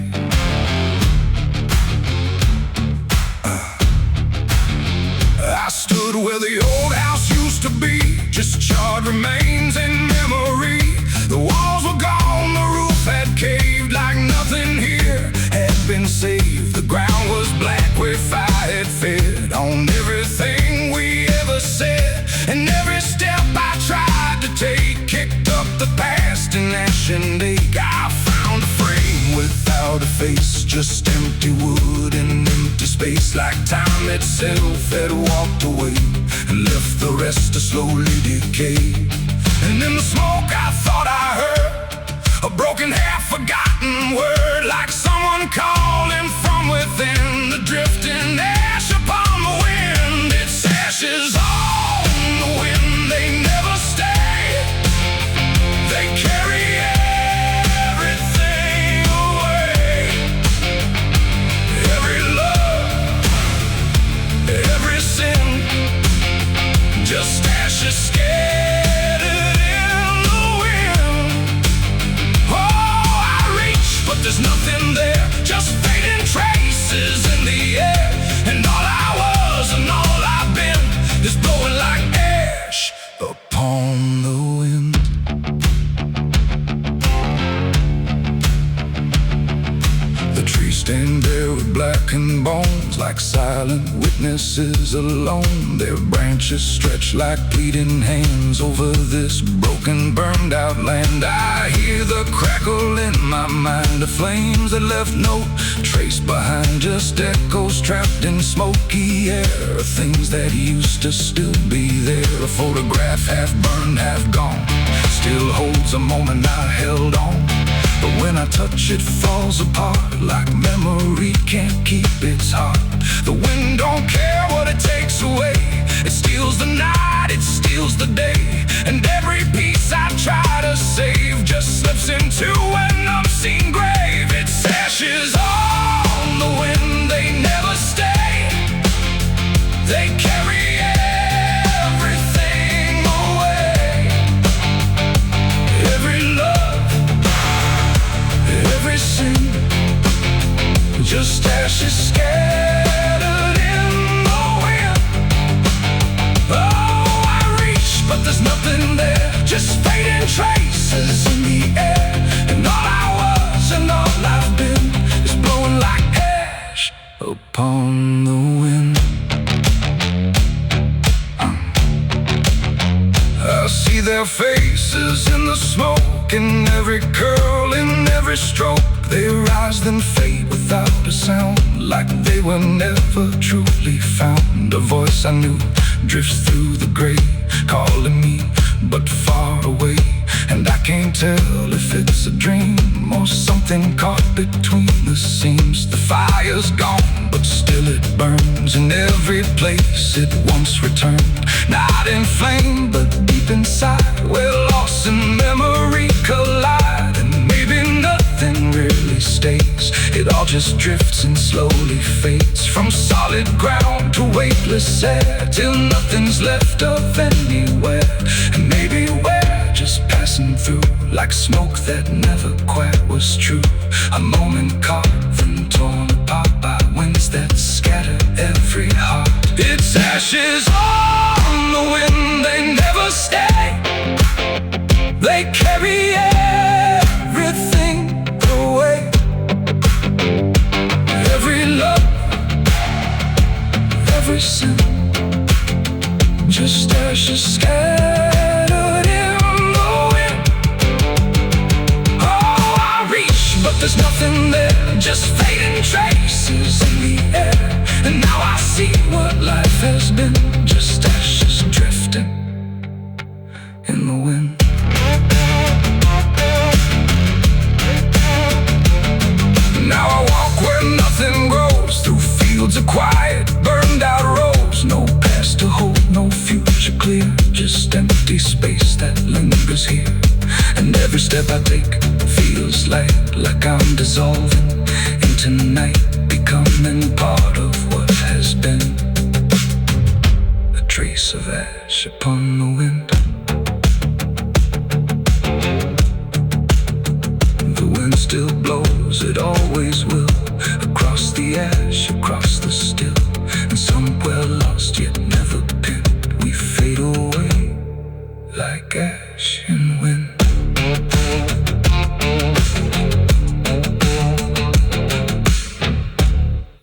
S2: what remains in memory. The walls were gone, the roof had caved, like nothing here had been saved. The ground was black where fire had fed on everything we ever said. And every step I tried to take kicked up the past in ash and ache. I found a frame without a face, just empty wood and empty space, like time itself had walked away and left the rest to slowly decay. And in the smoke I thought I heard a broken, half-forgotten word, like someone calling from within. The drifting ash upon the wind, its ashes on the wind. They never stay, they carry everything away. Every love, every sin, just ashes scattered in the wind. Oh, I reach, but there's nothing there, just fading traces in the air. And all I was and all I've been is blowing like ash upon the wind. The trees stand there with blackened bones, like silent witnesses alone. Their branches stretch like pleading hands over this broken, burned out land. I hear the crackle in my mind of flames that left no trace behind, just echoes trapped in smoky air, things that used to still be there. A photograph half burned, half gone, still holds a moment I held on. But when I touch it, falls apart, like memory can't keep its heart. The wind don't care what it takes away, it steals the night, it steals the day. And every piece I try to save just slips into an unseen grave. Its ashes on the wind, they never stay, they carry everything away. Every love, every sin, just ashes scattered in the wind. Oh, I reach, but there's nothing there, just fading traces in the air. And all I was and all I've been is blowing like ash upon the wind. I see their faces in the smoke, in every curl, in every stroke. They rise then fade without a sound, like they were never truly found. A voice I knew drifts through the gray, calling me but far away. And I can't tell if it's a dream or something caught between the seams. The fire's gone, but still it burns in every place it once returned. Not in flame, but deep inside, where loss and memory collide. And maybe nothing really stays, it all just drifts and slowly fades, from solid ground to weightless air, till nothing's left of anywhere. And maybe we're just passing through, like smoke that never quite was true. A moment carved and torn apart by winds that scatter every heart. Its ashes on the wind, they never stay, they carry everything away. Every love, every sin, just ashes scattered in the wind. Oh, I reach, but there's nothing there, just fading traces in the air. And now I see what life has been, just ashes drifting in the wind. Now I walk where nothing grows, through fields of quiet, burned out roads. No past to hold, no future clear, just empty space that lingers here. And every step I take feels like I'm dissolving into night, becoming part of what has been. A trace of ash upon the wind. The wind still blows, it always will, across the ash, across the still. And somewhere lost yet never pinned, we fade away like
S1: and when